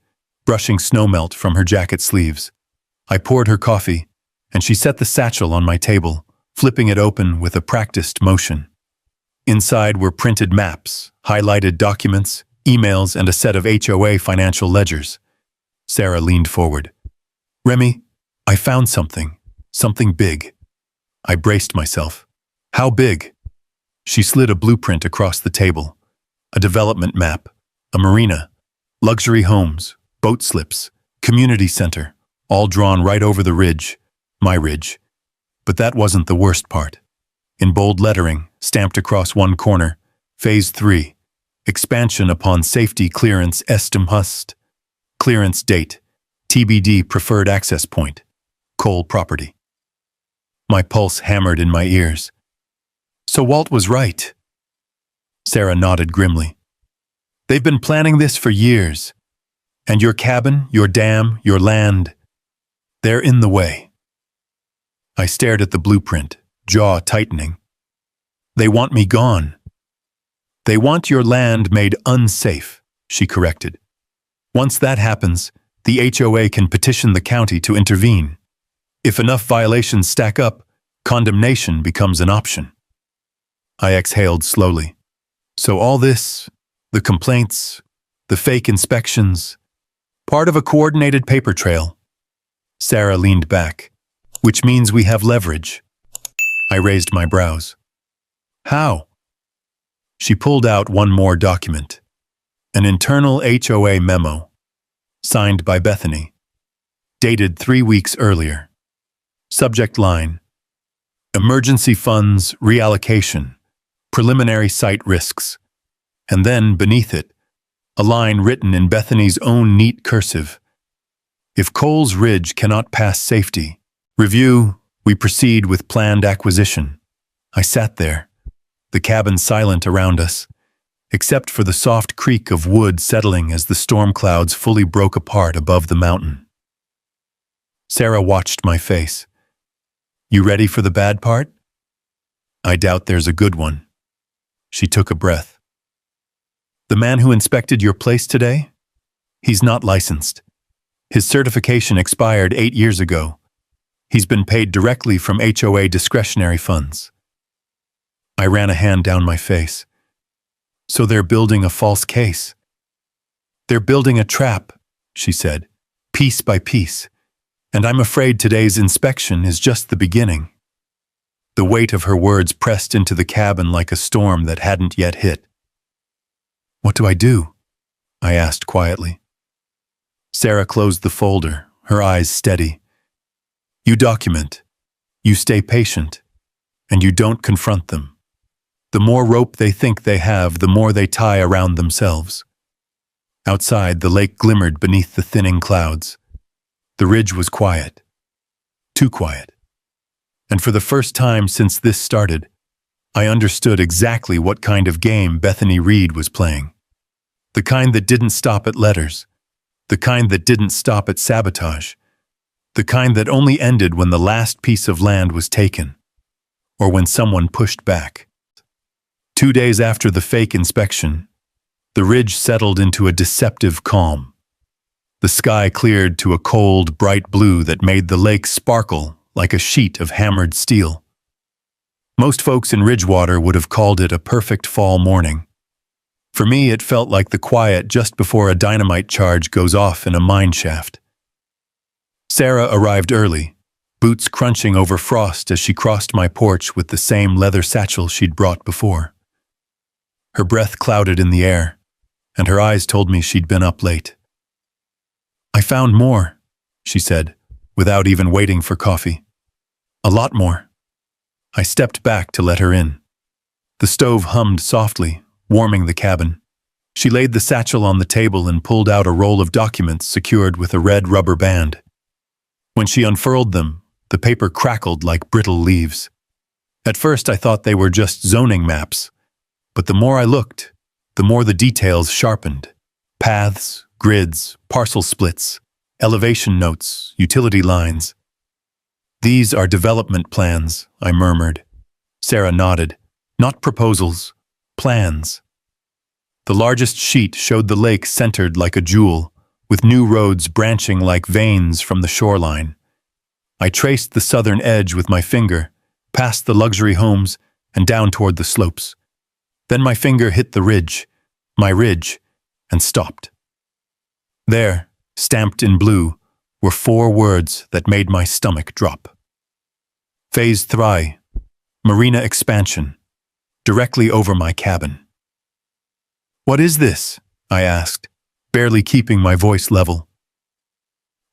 brushing snowmelt from her jacket sleeves. I poured her coffee, and she set the satchel on my table, flipping it open with a practiced motion. Inside were printed maps, highlighted documents, emails, and a set of HOA financial ledgers. Sarah leaned forward. "Remy, I found something big." I braced myself. "How big?" She slid a blueprint across the table. A development map, a marina, luxury homes, boat slips, community center, all drawn right over the ridge, my ridge. But that wasn't the worst part. In bold lettering, stamped across one corner, Phase 3, expansion upon safety clearance estim hust. Clearance date, TBD preferred access point, Cole property. My pulse hammered in my ears. So Walt was right. Sarah nodded grimly. "They've been planning this for years. And your cabin, your dam, your land, they're in the way." I stared at the blueprint, jaw tightening. "They want me gone." "They want your land made unsafe," she corrected. "Once that happens, the HOA can petition the county to intervene. If enough violations stack up, condemnation becomes an option." I exhaled slowly. "So all this, the complaints, the fake inspections, part of a coordinated paper trail." Sarah leaned back. "Which means we have leverage." I raised my brows. "How?" She pulled out one more document. An internal HOA memo, signed by Bethany, dated 3 weeks earlier. Subject line: Emergency funds reallocation, preliminary site risks. And then, beneath it, a line written in Bethany's own neat cursive. "If Cole's Ridge cannot pass safety, review, we proceed with planned acquisition." I sat there, the cabin silent around us, except for the soft creak of wood settling as the storm clouds fully broke apart above the mountain. Sarah watched my face. "You ready for the bad part?" "I doubt there's a good one." She took a breath. "The man who inspected your place today? He's not licensed. His certification expired 8 years ago. He's been paid directly from HOA discretionary funds." I ran a hand down my face. "So they're building a false case." "They're building a trap," she said, "piece by piece. And I'm afraid today's inspection is just the beginning." The weight of her words pressed into the cabin like a storm that hadn't yet hit. What do I do? I asked quietly. Sarah closed the folder, her eyes steady. You document, you stay patient, and you don't confront them. The more rope they think they have, the more they tie around themselves. Outside, the lake glimmered beneath the thinning clouds. The ridge was quiet. Too quiet. And for the first time since this started, I understood exactly what kind of game Bethany Reed was playing. The kind that didn't stop at letters. The kind that didn't stop at sabotage. The kind that only ended when the last piece of land was taken, or when someone pushed back. 2 days after the fake inspection, the ridge settled into a deceptive calm. The sky cleared to a cold, bright blue that made the lake sparkle like a sheet of hammered steel. Most folks in Ridgewater would have called it a perfect fall morning. For me, it felt like the quiet just before a dynamite charge goes off in a mine shaft. Sarah arrived early, boots crunching over frost as she crossed my porch with the same leather satchel she'd brought before. Her breath clouded in the air, and her eyes told me she'd been up late. I found more, she said, without even waiting for coffee. A lot more. I stepped back to let her in. The stove hummed softly, warming the cabin. She laid the satchel on the table and pulled out a roll of documents secured with a red rubber band. When she unfurled them, the paper crackled like brittle leaves. At first I thought they were just zoning maps, but the more I looked, the more the details sharpened. Paths, grids, parcel splits, elevation notes, utility lines. These are development plans, I murmured. Sarah nodded. Not proposals, plans. The largest sheet showed the lake centered like a jewel, with new roads branching like veins from the shoreline. I traced the southern edge with my finger, past the luxury homes and down toward the slopes. Then my finger hit the ridge, my ridge, and stopped. There, stamped in blue, were 4 words that made my stomach drop. Phase 3, Marina Expansion, directly over my cabin. What is this? I asked, barely keeping my voice level.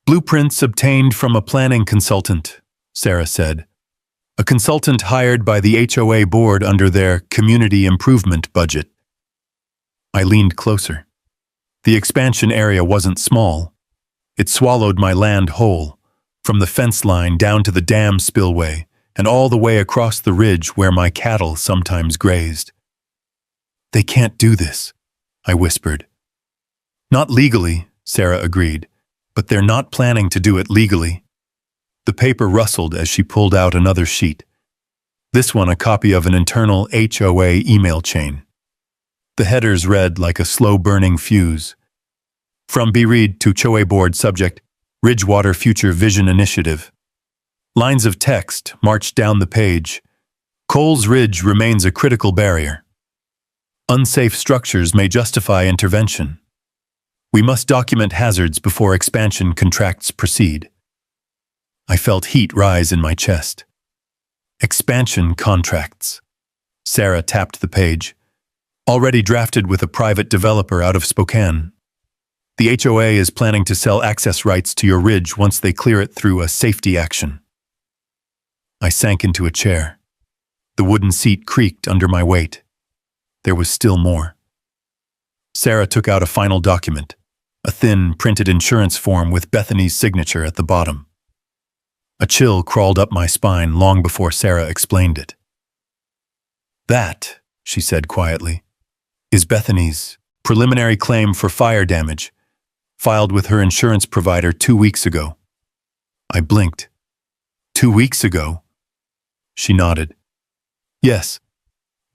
Blueprints obtained from a planning consultant, Sarah said. A consultant hired by the HOA board under their community improvement budget. I leaned closer. The expansion area wasn't small. It swallowed my land whole, from the fence line down to the dam spillway, and all the way across the ridge where my cattle sometimes grazed. They can't do this, I whispered. Not legally, Sarah agreed, but they're not planning to do it legally. The paper rustled as she pulled out another sheet. This one a copy of an internal HOA email chain. The headers read like a slow-burning fuse. From Be Read to HOA Board subject, Ridgewater Future Vision Initiative. Lines of text marched down the page. Coles Ridge remains a critical barrier. Unsafe structures may justify intervention. We must document hazards before expansion contracts proceed. I felt heat rise in my chest. Expansion contracts. Sarah tapped the page. Already drafted with a private developer out of Spokane. The HOA is planning to sell access rights to your ridge once they clear it through a safety action. I sank into a chair. The wooden seat creaked under my weight. There was still more. Sarah took out a final document, a thin, printed insurance form with Bethany's signature at the bottom. A chill crawled up my spine long before Sarah explained it. That, she said quietly, is Bethany's preliminary claim for fire damage, filed with her insurance provider 2 weeks ago. I blinked. 2 weeks ago? She nodded. Yes.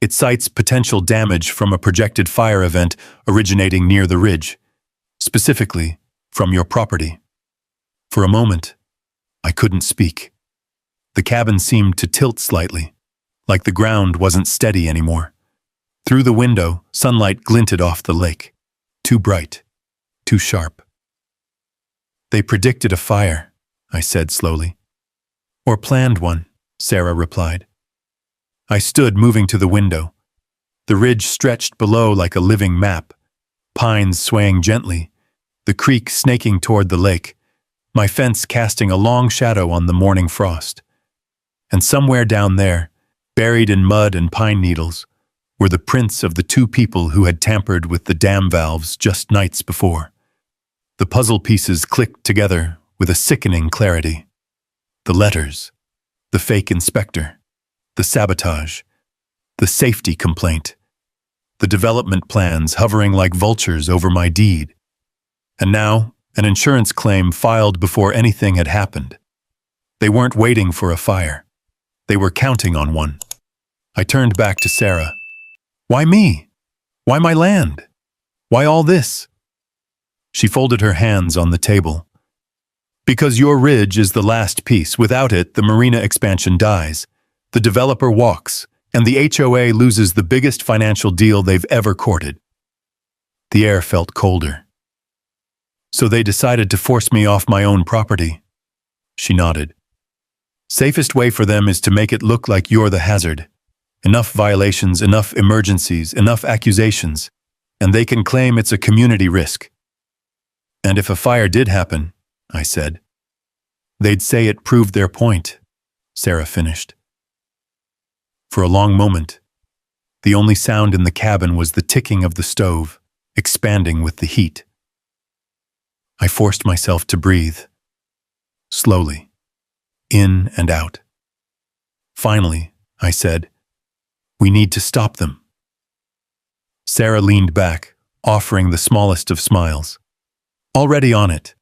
It cites potential damage from a projected fire event originating near the ridge, specifically from your property. For a moment, I couldn't speak. The cabin seemed to tilt slightly, like the ground wasn't steady anymore. Through the window, sunlight glinted off the lake. Too bright, too sharp. They predicted a fire, I said slowly. Or planned one, Sarah replied. I stood, moving to the window. The ridge stretched below like a living map, pines swaying gently, the creek snaking toward the lake, my fence casting a long shadow on the morning frost. And somewhere down there, buried in mud and pine needles, were the prints of the two people who had tampered with the dam valves just nights before. The puzzle pieces clicked together with a sickening clarity. The letters, the fake inspector, the sabotage, the safety complaint, the development plans hovering like vultures over my deed. And now, an insurance claim filed before anything had happened. They weren't waiting for a fire. They were counting on one. I turned back to Sarah. Why me? Why my land? Why all this? She folded her hands on the table. Because your ridge is the last piece. Without it, the marina expansion dies. The developer walks, and the HOA loses the biggest financial deal they've ever courted. The air felt colder. So they decided to force me off my own property. She nodded. Safest way for them is to make it look like you're the hazard. Enough violations, enough emergencies, enough accusations, and they can claim it's a community risk. And if a fire did happen, I said, they'd say it proved their point, Sarah finished. For a long moment, the only sound in the cabin was the ticking of the stove, expanding with the heat. I forced myself to breathe, slowly, in and out. Finally, I said, we need to stop them. Sarah leaned back, offering the smallest of smiles. Already on it.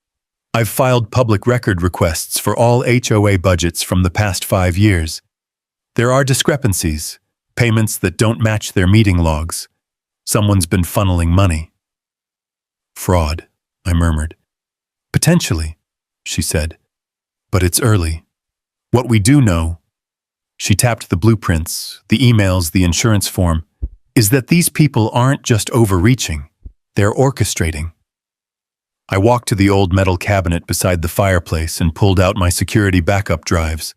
I've filed public record requests for all HOA budgets from the past 5 years. There are discrepancies, payments that don't match their meeting logs. Someone's been funneling money. Fraud, I murmured. Potentially, she said. But it's early. What we do know, she tapped the blueprints, the emails, the insurance form, is that these people aren't just overreaching, they're orchestrating. I walked to the old metal cabinet beside the fireplace and pulled out my security backup drives,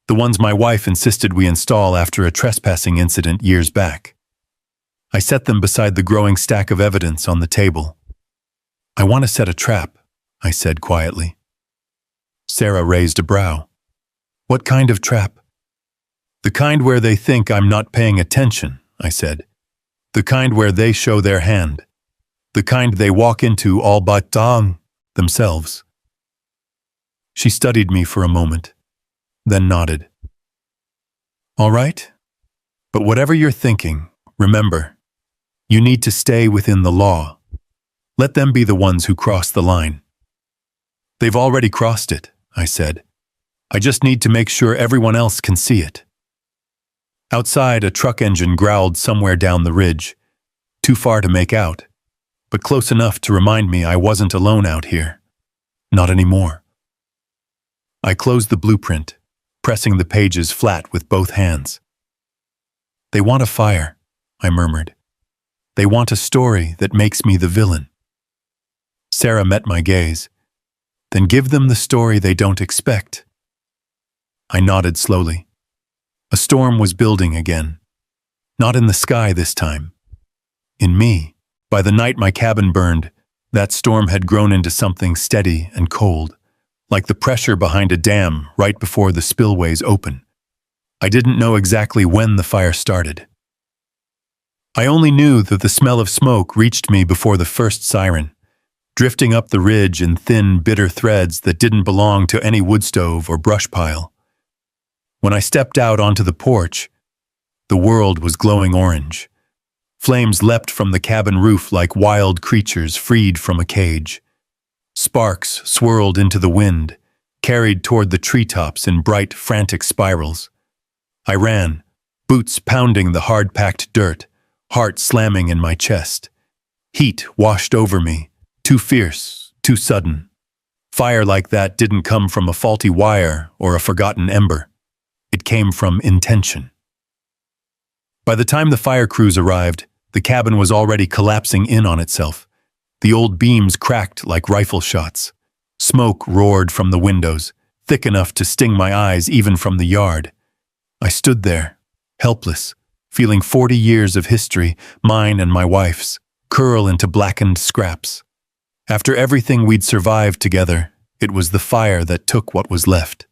the ones my wife insisted we install after a trespassing incident years back. I set them beside the growing stack of evidence on the table. I want to set a trap, I said quietly. Sarah raised a brow. What kind of trap? The kind where they think I'm not paying attention, I said. The kind where they show their hand. The kind they walk into all but themselves. She studied me for a moment, then nodded. All right, but whatever you're thinking, remember, you need to stay within the law. Let them be the ones who cross the line. They've already crossed it, I said. I just need to make sure everyone else can see it. Outside, a truck engine growled somewhere down the ridge, too far to make out, but close enough to remind me I wasn't alone out here. Not anymore. I closed the blueprint, pressing the pages flat with both hands. They want a fire, I murmured. They want a story that makes me the villain. Sarah met my gaze. Then give them the story they don't expect. I nodded slowly. A storm was building again. Not in the sky this time. In me. By the night my cabin burned, that storm had grown into something steady and cold, like the pressure behind a dam right before the spillways open. I didn't know exactly when the fire started. I only knew that the smell of smoke reached me before the first siren, drifting up the ridge in thin, bitter threads that didn't belong to any wood stove or brush pile. When I stepped out onto the porch, the world was glowing orange. Flames leapt from the cabin roof like wild creatures freed from a cage. Sparks swirled into the wind, carried toward the treetops in bright, frantic spirals. I ran, boots pounding the hard-packed dirt, heart slamming in my chest. Heat washed over me, too fierce, too sudden. Fire like that didn't come from a faulty wire or a forgotten ember. It came from intention. By the time the fire crews arrived, the cabin was already collapsing in on itself. The old beams cracked like rifle shots. Smoke roared from the windows, thick enough to sting my eyes even from the yard. I stood there, helpless, feeling 40 years of history, mine and my wife's, curl into blackened scraps. After everything we'd survived together, it was the fire that took what was left.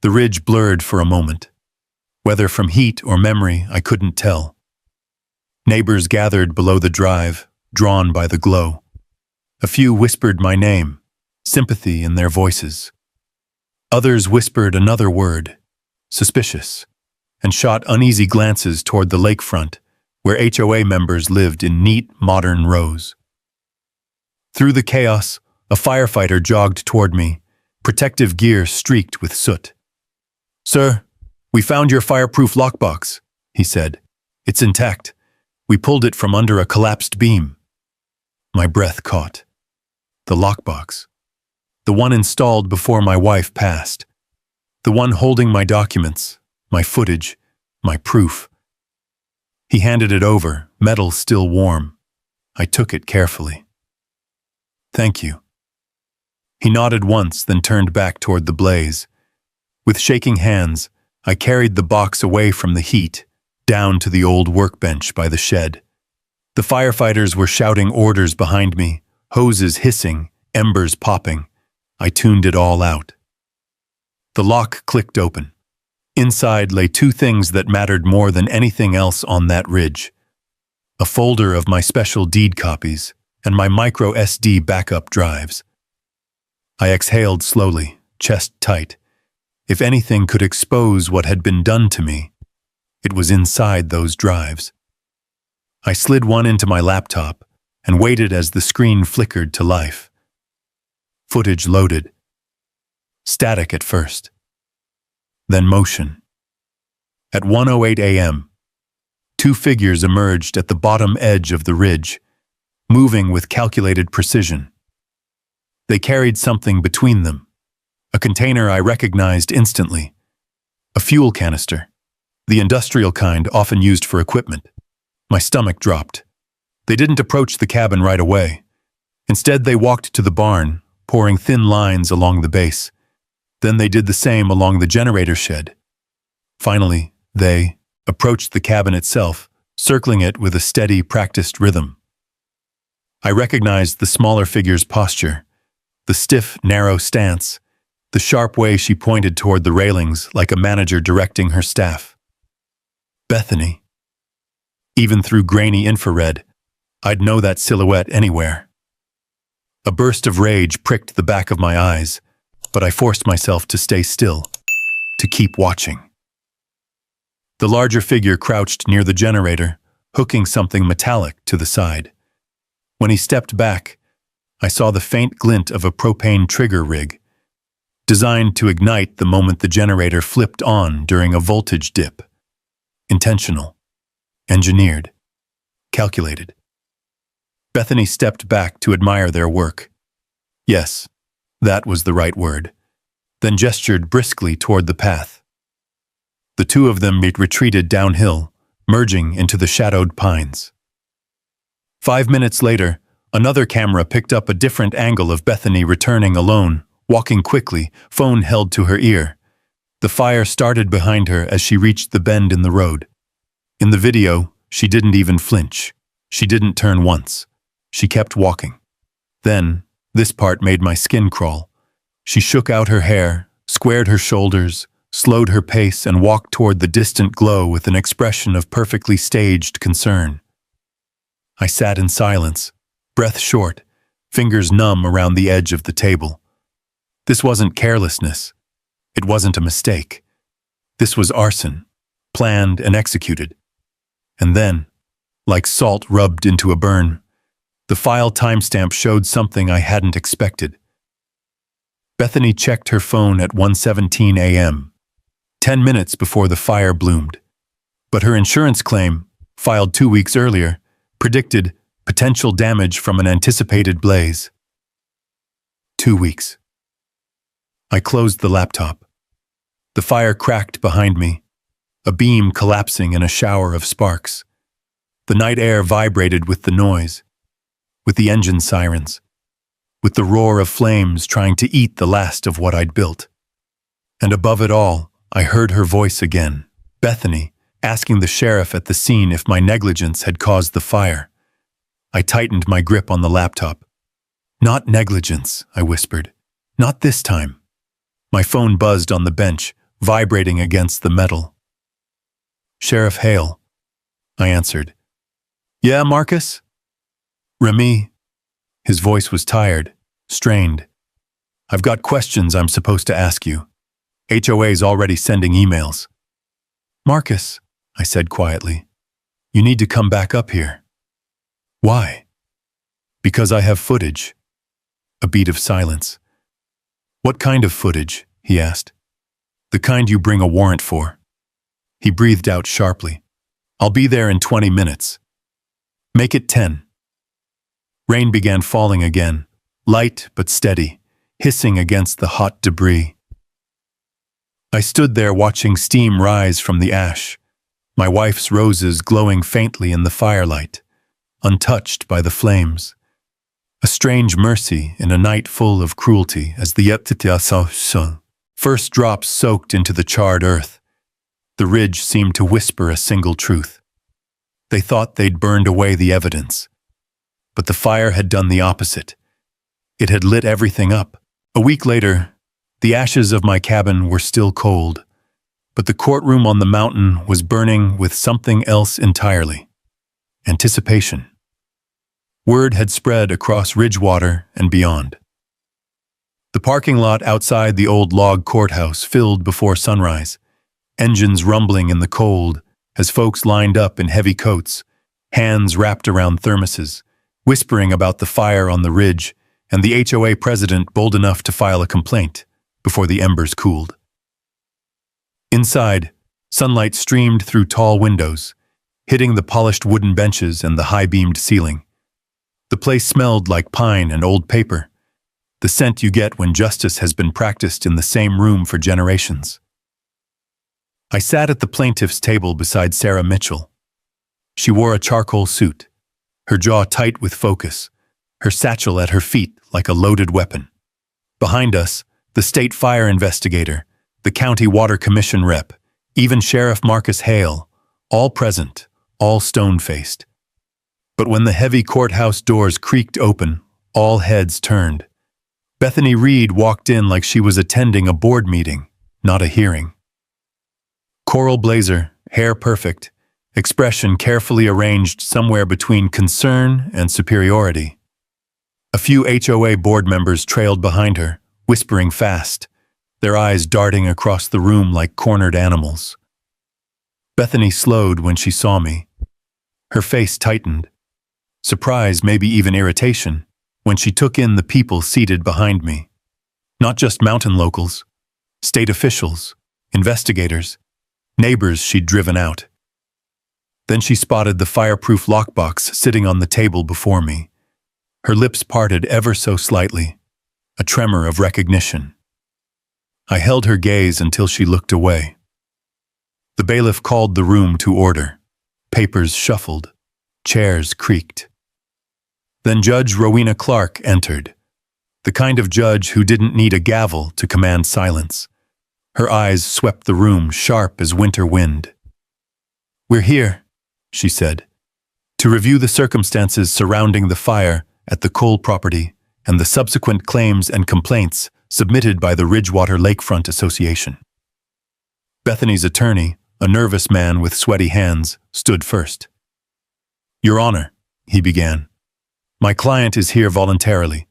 The ridge blurred for a moment. Whether from heat or memory, I couldn't tell. Neighbors gathered below the drive, drawn by the glow. A few whispered my name, sympathy in their voices. Others whispered another word, suspicious, and shot uneasy glances toward the lakefront, where HOA members lived in neat, modern rows. Through the chaos, a firefighter jogged toward me, protective gear streaked with soot. "Sir, we found your fireproof lockbox," he said. "It's intact. We pulled it from under a collapsed beam." My breath caught. The lockbox. The one installed before my wife passed. The one holding my documents, my footage, my proof. He handed it over, metal still warm. I took it carefully. "Thank you." He nodded once, then turned back toward the blaze. With shaking hands, I carried the box away from the heat, down to the old workbench by the shed. The firefighters were shouting orders behind me, hoses hissing, embers popping. I tuned it all out. The lock clicked open. Inside lay two things that mattered more than anything else on that ridge: a folder of my special deed copies and my micro SD backup drives. I exhaled slowly, chest tight. If anything could expose what had been done to me, it was inside those drives. I slid one into my laptop and waited as the screen flickered to life. Footage loaded. Static at first. Then motion. At 1:08 a.m., two figures emerged at the bottom edge of the ridge, moving with calculated precision. They carried something between them, a container I recognized instantly, a fuel canister, the industrial kind often used for equipment. My stomach dropped. They didn't approach the cabin right away. Instead, they walked to the barn, pouring thin lines along the base. Then they did the same along the generator shed. Finally, they approached the cabin itself, circling it with a steady, practiced rhythm. I recognized the smaller figure's posture, the stiff, narrow stance, the sharp way she pointed toward the railings like a manager directing her staff. Bethany. Even through grainy infrared, I'd know that silhouette anywhere. A burst of rage pricked the back of my eyes, but I forced myself to stay still, to keep watching. The larger figure crouched near the generator, hooking something metallic to the side. When he stepped back, I saw the faint glint of a propane trigger rig, designed to ignite the moment the generator flipped on during a voltage dip. Intentional. Engineered. Calculated. Bethany stepped back to admire their work. Yes, that was the right word, then gestured briskly toward the path. The two of them retreated downhill, merging into the shadowed pines. 5 minutes later, another camera picked up a different angle of Bethany returning alone, walking quickly, phone held to her ear. The fire started behind her as she reached the bend in the road. In the video, she didn't even flinch. She didn't turn once. She kept walking. Then, this part made my skin crawl. She shook out her hair, squared her shoulders, slowed her pace, and walked toward the distant glow with an expression of perfectly staged concern. I sat in silence, breath short, fingers numb around the edge of the table. This wasn't carelessness. It wasn't a mistake. This was arson, planned and executed. And then, like salt rubbed into a burn, the file timestamp showed something I hadn't expected. Bethany checked her phone at 1:17 a.m., 10 minutes before the fire bloomed. But her insurance claim, filed 2 weeks earlier, predicted potential damage from an anticipated blaze. 2 weeks. I closed the laptop. The fire cracked behind me, a beam collapsing in a shower of sparks. The night air vibrated with the noise, with the engine sirens, with the roar of flames trying to eat the last of what I'd built. And above it all, I heard her voice again, Bethany, asking the sheriff at the scene if my negligence had caused the fire. I tightened my grip on the laptop. Not negligence, I whispered. Not this time. My phone buzzed on the bench, vibrating against the metal. Sheriff Hale, I answered. Yeah, Marcus? Remy. His voice was tired, strained. I've got questions I'm supposed to ask you. HOA's already sending emails. Marcus, I said quietly, you need to come back up here. Why? Because I have footage. A beat of silence. What kind of footage? He asked. The kind you bring a warrant for. He breathed out sharply. I'll be there in 20 minutes. Make it 10. Rain began falling again, light but steady, hissing against the hot debris. I stood there watching steam rise from the ash, my wife's roses glowing faintly in the firelight, untouched by the flames. A strange mercy in a night full of cruelty as the first drops soaked into the charred earth. The ridge seemed to whisper a single truth. They thought they'd burned away the evidence. But the fire had done the opposite. It had lit everything up. A week later, the ashes of my cabin were still cold, but the courtroom on the mountain was burning with something else entirely. Anticipation. Word had spread across Ridgewater and beyond. The parking lot outside the old log courthouse filled before sunrise, engines rumbling in the cold as folks lined up in heavy coats, hands wrapped around thermoses, whispering about the fire on the ridge and the HOA president bold enough to file a complaint before the embers cooled. Inside, sunlight streamed through tall windows, hitting the polished wooden benches and the high-beamed ceiling. The place smelled like pine and old paper, the scent you get when justice has been practiced in the same room for generations. I sat at the plaintiff's table beside Sarah Mitchell. She wore a charcoal suit, her jaw tight with focus, her satchel at her feet like a loaded weapon. Behind us, the state fire investigator, the county water commission rep, even Sheriff Marcus Hale, all present, all stone-faced. But when the heavy courthouse doors creaked open, all heads turned. Bethany Reed walked in like she was attending a board meeting, not a hearing. Coral blazer, hair perfect, expression carefully arranged somewhere between concern and superiority. A few HOA board members trailed behind her, whispering fast, their eyes darting across the room like cornered animals. Bethany slowed when she saw me. Her face tightened. Surprise, maybe even irritation, when she took in the people seated behind me. Not just mountain locals, state officials, investigators, neighbors she'd driven out. Then she spotted the fireproof lockbox sitting on the table before me. Her lips parted ever so slightly, a tremor of recognition. I held her gaze until she looked away. The bailiff called the room to order. Papers shuffled. Chairs creaked. Then Judge Rowena Clark entered, the kind of judge who didn't need a gavel to command silence. Her eyes swept the room sharp as winter wind. "We're here," she said, "to review the circumstances surrounding the fire at the Cole property and the subsequent claims and complaints submitted by the Ridgewater Lakefront Association." Bethany's attorney, a nervous man with sweaty hands, stood first. "Your Honor," he began, "my client is here voluntarily.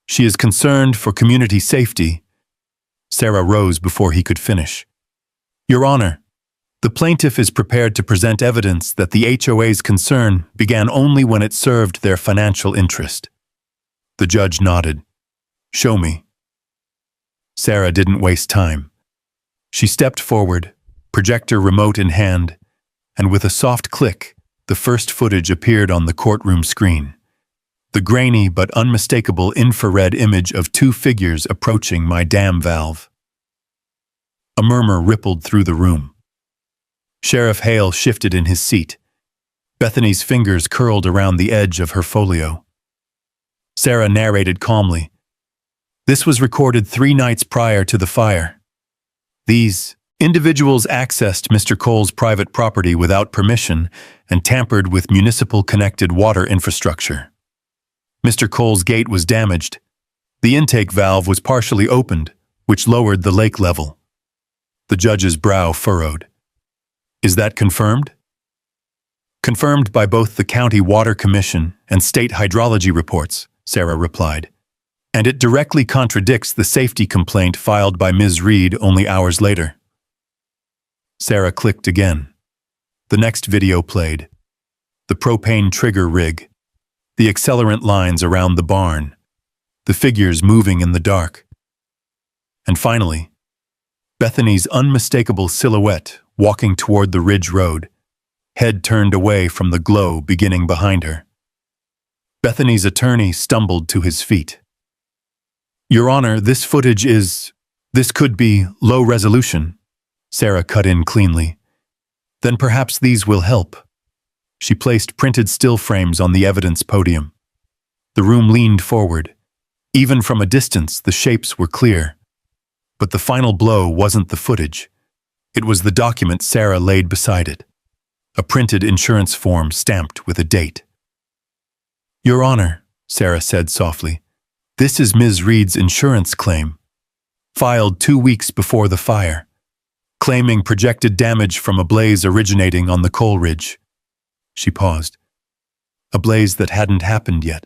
She is concerned for community safety." Sarah rose before he could finish. "Your Honor, the plaintiff is prepared to present evidence that the HOA's concern began only when it served their financial interest." The judge nodded. "Show me." Sarah didn't waste time. She stepped forward, projector remote in hand, and with a soft click, the first footage appeared on the courtroom screen. The grainy but unmistakable infrared image of two figures approaching my dam valve. A murmur rippled through the room. Sheriff Hale shifted in his seat. Bethany's fingers curled around the edge of her folio. Sarah narrated calmly. "This was recorded 3 nights prior to the fire. These Individuals accessed Mr. Cole's private property without permission and tampered with municipal-connected water infrastructure. Mr. Cole's gate was damaged. The intake valve was partially opened, which lowered the lake level. The judge's brow furrowed. Is that confirmed? Confirmed by both the County Water Commission and state hydrology reports, Sarah replied. And it directly contradicts the safety complaint filed by Ms. Reed only hours later. Sarah clicked again. The next video played. The propane trigger rig, the accelerant lines around the barn, the figures moving in the dark. And finally, Bethany's unmistakable silhouette walking toward the ridge road, head turned away from the glow beginning behind her. Bethany's attorney stumbled to his feet. Your Honor, this could be low resolution. Sarah cut in cleanly. Then perhaps these will help. She placed printed still frames on the evidence podium. The room leaned forward. Even from a distance, the shapes were clear. But the final blow wasn't the footage. It was the document Sarah laid beside it. A printed insurance form stamped with a date. Your Honor, Sarah said softly, this is Ms. Reed's insurance claim, filed 2 weeks before the fire, claiming projected damage from a blaze originating on the coal ridge. She paused. A blaze that hadn't happened yet.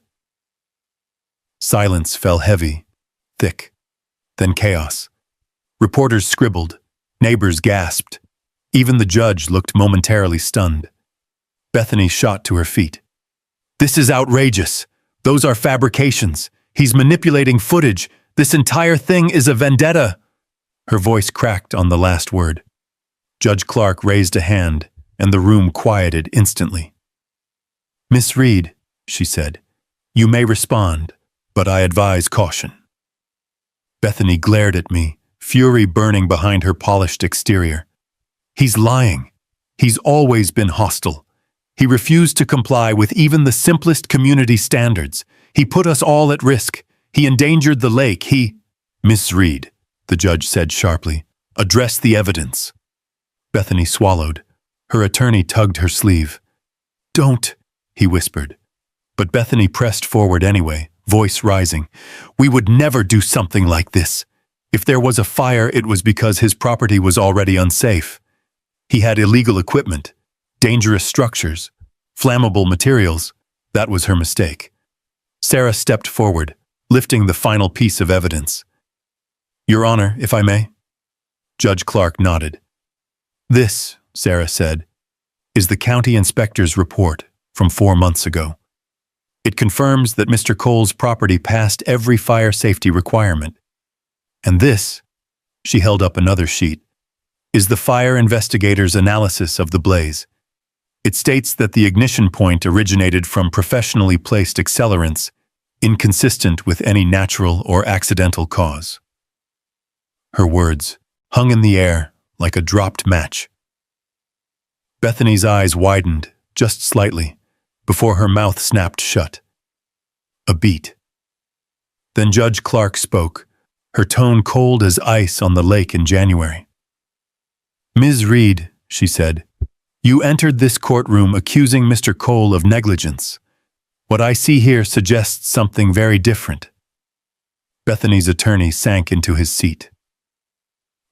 Silence fell heavy, thick, then chaos. Reporters scribbled, neighbors gasped. Even the judge looked momentarily stunned. Bethany shot to her feet. This is outrageous. Those are fabrications. He's manipulating footage. This entire thing is a vendetta. Her voice cracked on the last word. Judge Clark raised a hand, and the room quieted instantly. Miss Reed, she said, you may respond, but I advise caution. Bethany glared at me, fury burning behind her polished exterior. He's lying. He's always been hostile. He refused to comply with even the simplest community standards. He put us all at risk. He endangered the lake. Miss Reed, the judge said sharply, address the evidence. Bethany swallowed. Her attorney tugged her sleeve. Don't, he whispered. But Bethany pressed forward anyway, voice rising. We would never do something like this. If there was a fire, it was because his property was already unsafe. He had illegal equipment, dangerous structures, flammable materials. That was her mistake. Sarah stepped forward, lifting the final piece of evidence. Your Honor, if I may? Judge Clark nodded. This, Sarah said, is the county inspector's report from 4 months ago. It confirms that Mr. Cole's property passed every fire safety requirement. And this, she held up another sheet, is the fire investigator's analysis of the blaze. It states that the ignition point originated from professionally placed accelerants, inconsistent with any natural or accidental cause. Her words hung in the air like a dropped match. Bethany's eyes widened, just slightly, before her mouth snapped shut. A beat. Then Judge Clark spoke, her tone cold as ice on the lake in January. Ms. Reed, she said, you entered this courtroom accusing Mr. Cole of negligence. What I see here suggests something very different. Bethany's attorney sank into his seat.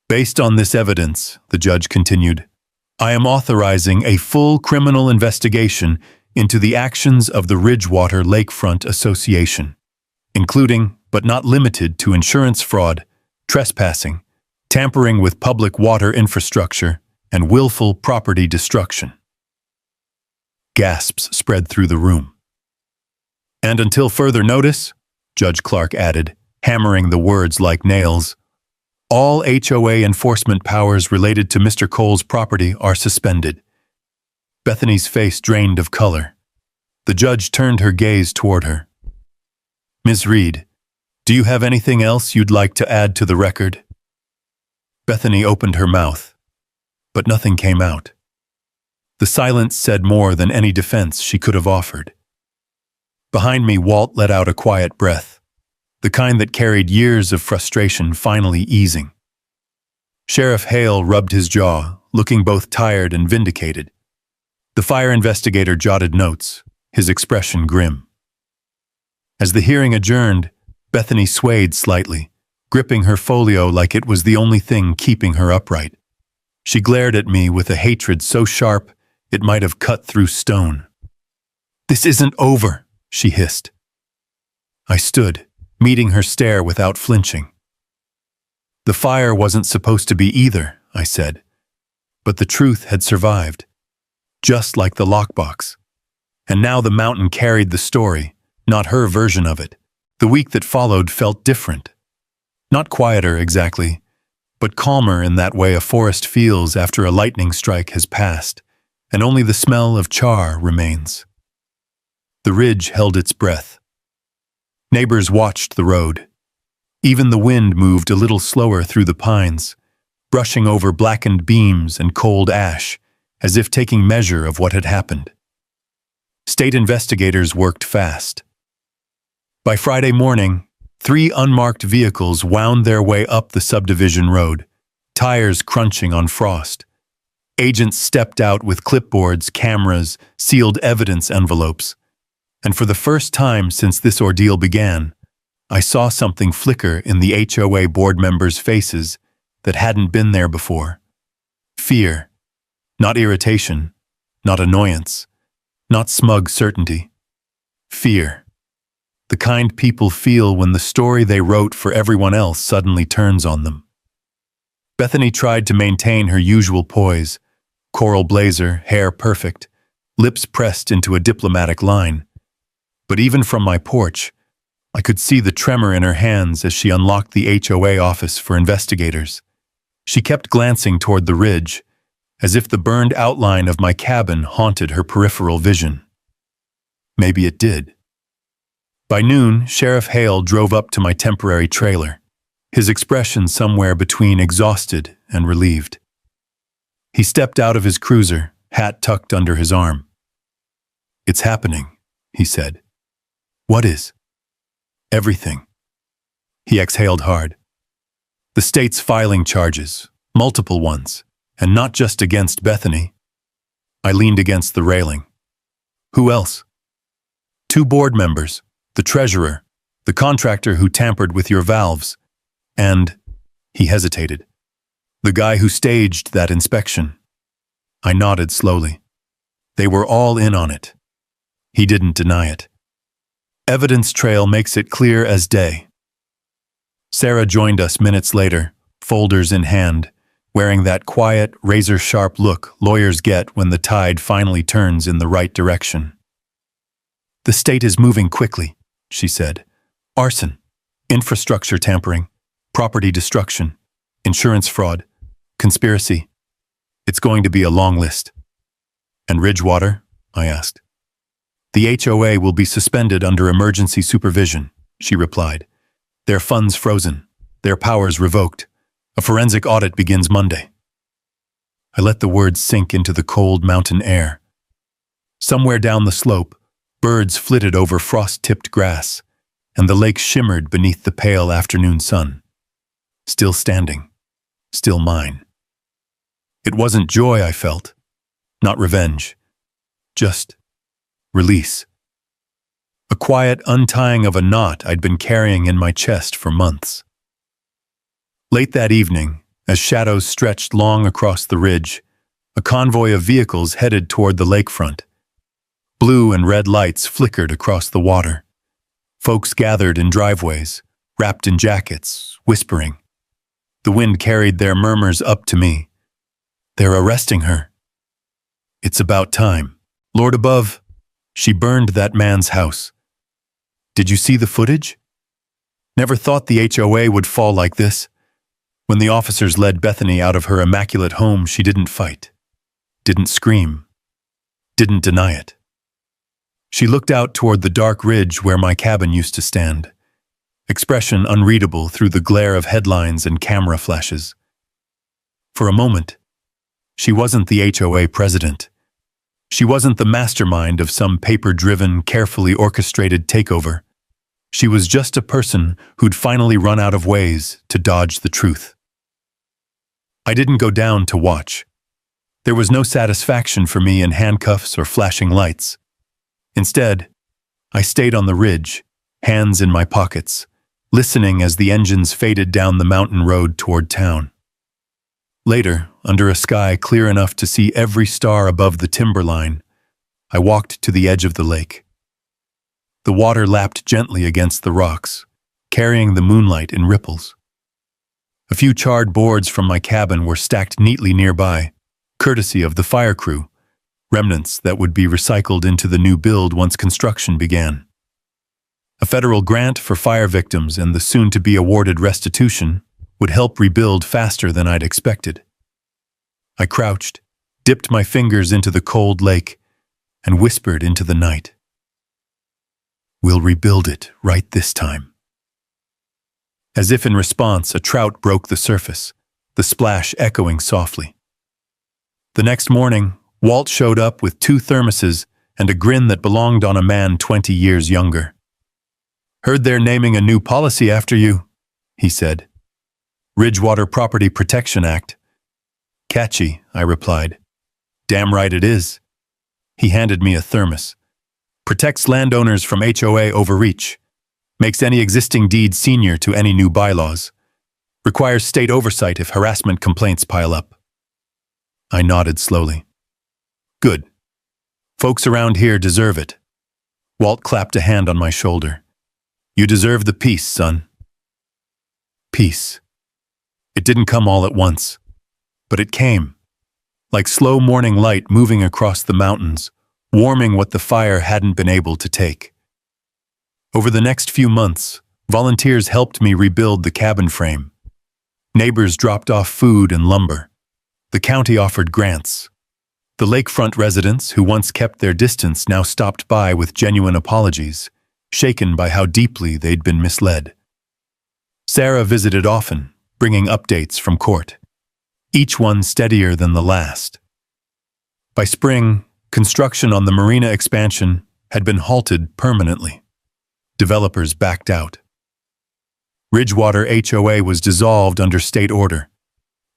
Based on this evidence, the judge continued, I am authorizing a full criminal investigation into the actions of the Ridgewater Lakefront Association, including, but not limited to, insurance fraud, trespassing, tampering with public water infrastructure, and willful property destruction. Gasps spread through the room. And until further notice, Judge Clark added, hammering the words like nails, all HOA enforcement powers related to Mr. Cole's property are suspended. Bethany's face drained of color. The judge turned her gaze toward her. Ms. Reed, do you have anything else you'd like to add to the record? Bethany opened her mouth, but nothing came out. The silence said more than any defense she could have offered. Behind me, Walt let out a quiet breath, the kind that carried years of frustration finally easing. Sheriff Hale rubbed his jaw, looking both tired and vindicated. The fire investigator jotted notes, his expression grim. As the hearing adjourned, Bethany swayed slightly, gripping her folio like it was the only thing keeping her upright. She glared at me with a hatred so sharp it might have cut through stone. "This isn't over," she hissed. I stood, meeting her stare without flinching. "The fire wasn't supposed to be either," I said. But the truth had survived, just like the lockbox. And now the mountain carried the story, not her version of it. The week that followed felt different. Not quieter exactly, but calmer in that way a forest feels after a lightning strike has passed, and only the smell of char remains. The ridge held its breath. Neighbors watched the road. Even the wind moved a little slower through the pines, brushing over blackened beams and cold ash, as if taking measure of what had happened. State investigators worked fast. By Friday morning, 3 unmarked vehicles wound their way up the subdivision road, tires crunching on frost. Agents stepped out with clipboards, cameras, sealed evidence envelopes. And for the first time since this ordeal began, I saw something flicker in the HOA board members' faces that hadn't been there before. Fear. Not irritation, not annoyance, not smug certainty. Fear. The kind people feel when the story they wrote for everyone else suddenly turns on them. Bethany tried to maintain her usual poise, coral blazer, hair perfect, lips pressed into a diplomatic line. But even from my porch, I could see the tremor in her hands as she unlocked the HOA office for investigators. She kept glancing toward the ridge, as if the burned outline of my cabin haunted her peripheral vision. Maybe it did. By noon, Sheriff Hale drove up to my temporary trailer, his expression somewhere between exhausted and relieved. He stepped out of his cruiser, hat tucked under his arm. "It's happening," he said. "What is?" "Everything." He exhaled hard. "The state's filing charges, multiple ones, and not just against Bethany." I leaned against the railing. "Who else?" "2 board members. The treasurer, the contractor who tampered with your valves, and," he hesitated, "the guy who staged that inspection." I nodded slowly. They were all in on it. He didn't deny it. Evidence trail makes it clear as day. Sarah joined us minutes later, folders in hand, wearing that quiet, razor-sharp look lawyers get when the tide finally turns in the right direction. "The state is moving quickly," she said. "Arson, infrastructure tampering, property destruction, insurance fraud, conspiracy. It's going to be a long list." "And Ridgewater?" I asked. "The HOA will be suspended under emergency supervision," she replied. "Their funds frozen, their powers revoked. A forensic audit begins Monday." I let the words sink into the cold mountain air. Somewhere down the slope, birds flitted over frost-tipped grass, and the lake shimmered beneath the pale afternoon sun. Still standing, still mine. It wasn't joy I felt, not revenge, just release. A quiet untying of a knot I'd been carrying in my chest for months. Late that evening, as shadows stretched long across the ridge, a convoy of vehicles headed toward the lakefront. Blue and red lights flickered across the water. Folks gathered in driveways, wrapped in jackets, whispering. The wind carried their murmurs up to me. "They're arresting her." "It's about time. Lord above, she burned that man's house. Did you see the footage? Never thought the HOA would fall like this. When the officers led Bethany out of her immaculate home, she didn't fight, didn't scream, didn't deny it. She looked out toward the dark ridge where my cabin used to stand, expression unreadable through the glare of headlines and camera flashes. For a moment, she wasn't the HOA president. She wasn't the mastermind of some paper-driven, carefully orchestrated takeover. She was just a person who'd finally run out of ways to dodge the truth. I didn't go down to watch. There was no satisfaction for me in handcuffs or flashing lights. Instead, I stayed on the ridge, hands in my pockets, listening as the engines faded down the mountain road toward town. Later, under a sky clear enough to see every star above the timberline, I walked to the edge of the lake. The water lapped gently against the rocks, carrying the moonlight in ripples. A few charred boards from my cabin were stacked neatly nearby, courtesy of the fire crew, remnants that would be recycled into the new build once construction began. A federal grant for fire victims and the soon-to-be awarded restitution would help rebuild faster than I'd expected. I crouched, dipped my fingers into the cold lake, and whispered into the night. "We'll rebuild it right this time." As if in response, a trout broke the surface, the splash echoing softly. The next morning, Walt showed up with 2 thermoses and a grin that belonged on a man 20 years younger. "Heard they're naming a new policy after you," he said. "Ridgewater Property Protection Act." "Catchy," I replied. "Damn right it is." He handed me a thermos. "Protects landowners from HOA overreach. Makes any existing deed senior to any new bylaws. Requires state oversight if harassment complaints pile up." I nodded slowly. "Good. Folks around here deserve it." Walt clapped a hand on my shoulder. "You deserve the peace, son." Peace. It didn't come all at once, but it came, like slow morning light moving across the mountains, warming what the fire hadn't been able to take. Over the next few months, volunteers helped me rebuild the cabin frame. Neighbors dropped off food and lumber. The county offered grants. The lakefront residents who once kept their distance now stopped by with genuine apologies, shaken by how deeply they'd been misled. Sarah visited often, bringing updates from court, each one steadier than the last. By spring, construction on the marina expansion had been halted permanently. Developers backed out. Ridgewater HOA was dissolved under state order.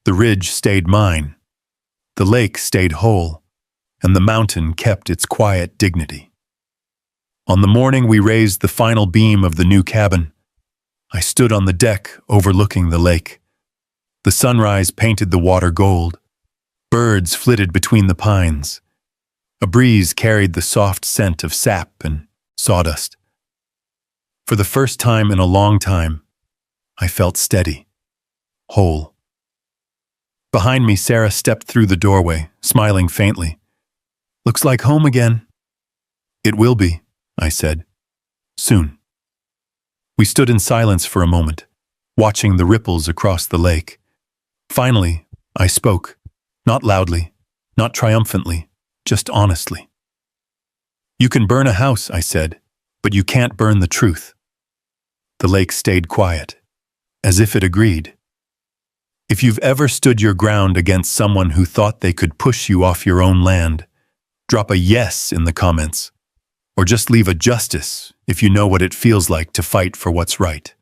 The ridge stayed mine. The lake stayed whole, and the mountain kept its quiet dignity. On the morning we raised the final beam of the new cabin, I stood on the deck overlooking the lake. The sunrise painted the water gold. Birds flitted between the pines. A breeze carried the soft scent of sap and sawdust. For the first time in a long time, I felt steady, whole. Behind me, Sarah stepped through the doorway, smiling faintly. "Looks like home again." "It will be," I said. "Soon." We stood in silence for a moment, watching the ripples across the lake. Finally, I spoke, not loudly, not triumphantly, just honestly. "You can burn a house," I said, "but you can't burn the truth." The lake stayed quiet, as if it agreed. If you've ever stood your ground against someone who thought they could push you off your own land, drop a yes in the comments, or just leave a justice if you know what it feels like to fight for what's right.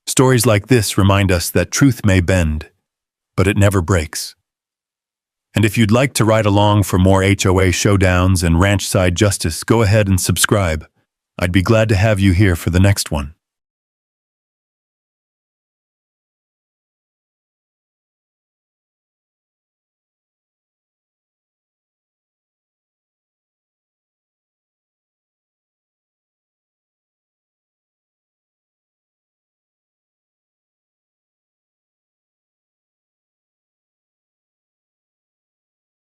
Stories like this remind us that truth may bend, but it never breaks. And if you'd like to ride along for more HOA showdowns and ranch-side justice, go ahead and subscribe. I'd be glad to have you here for the next one.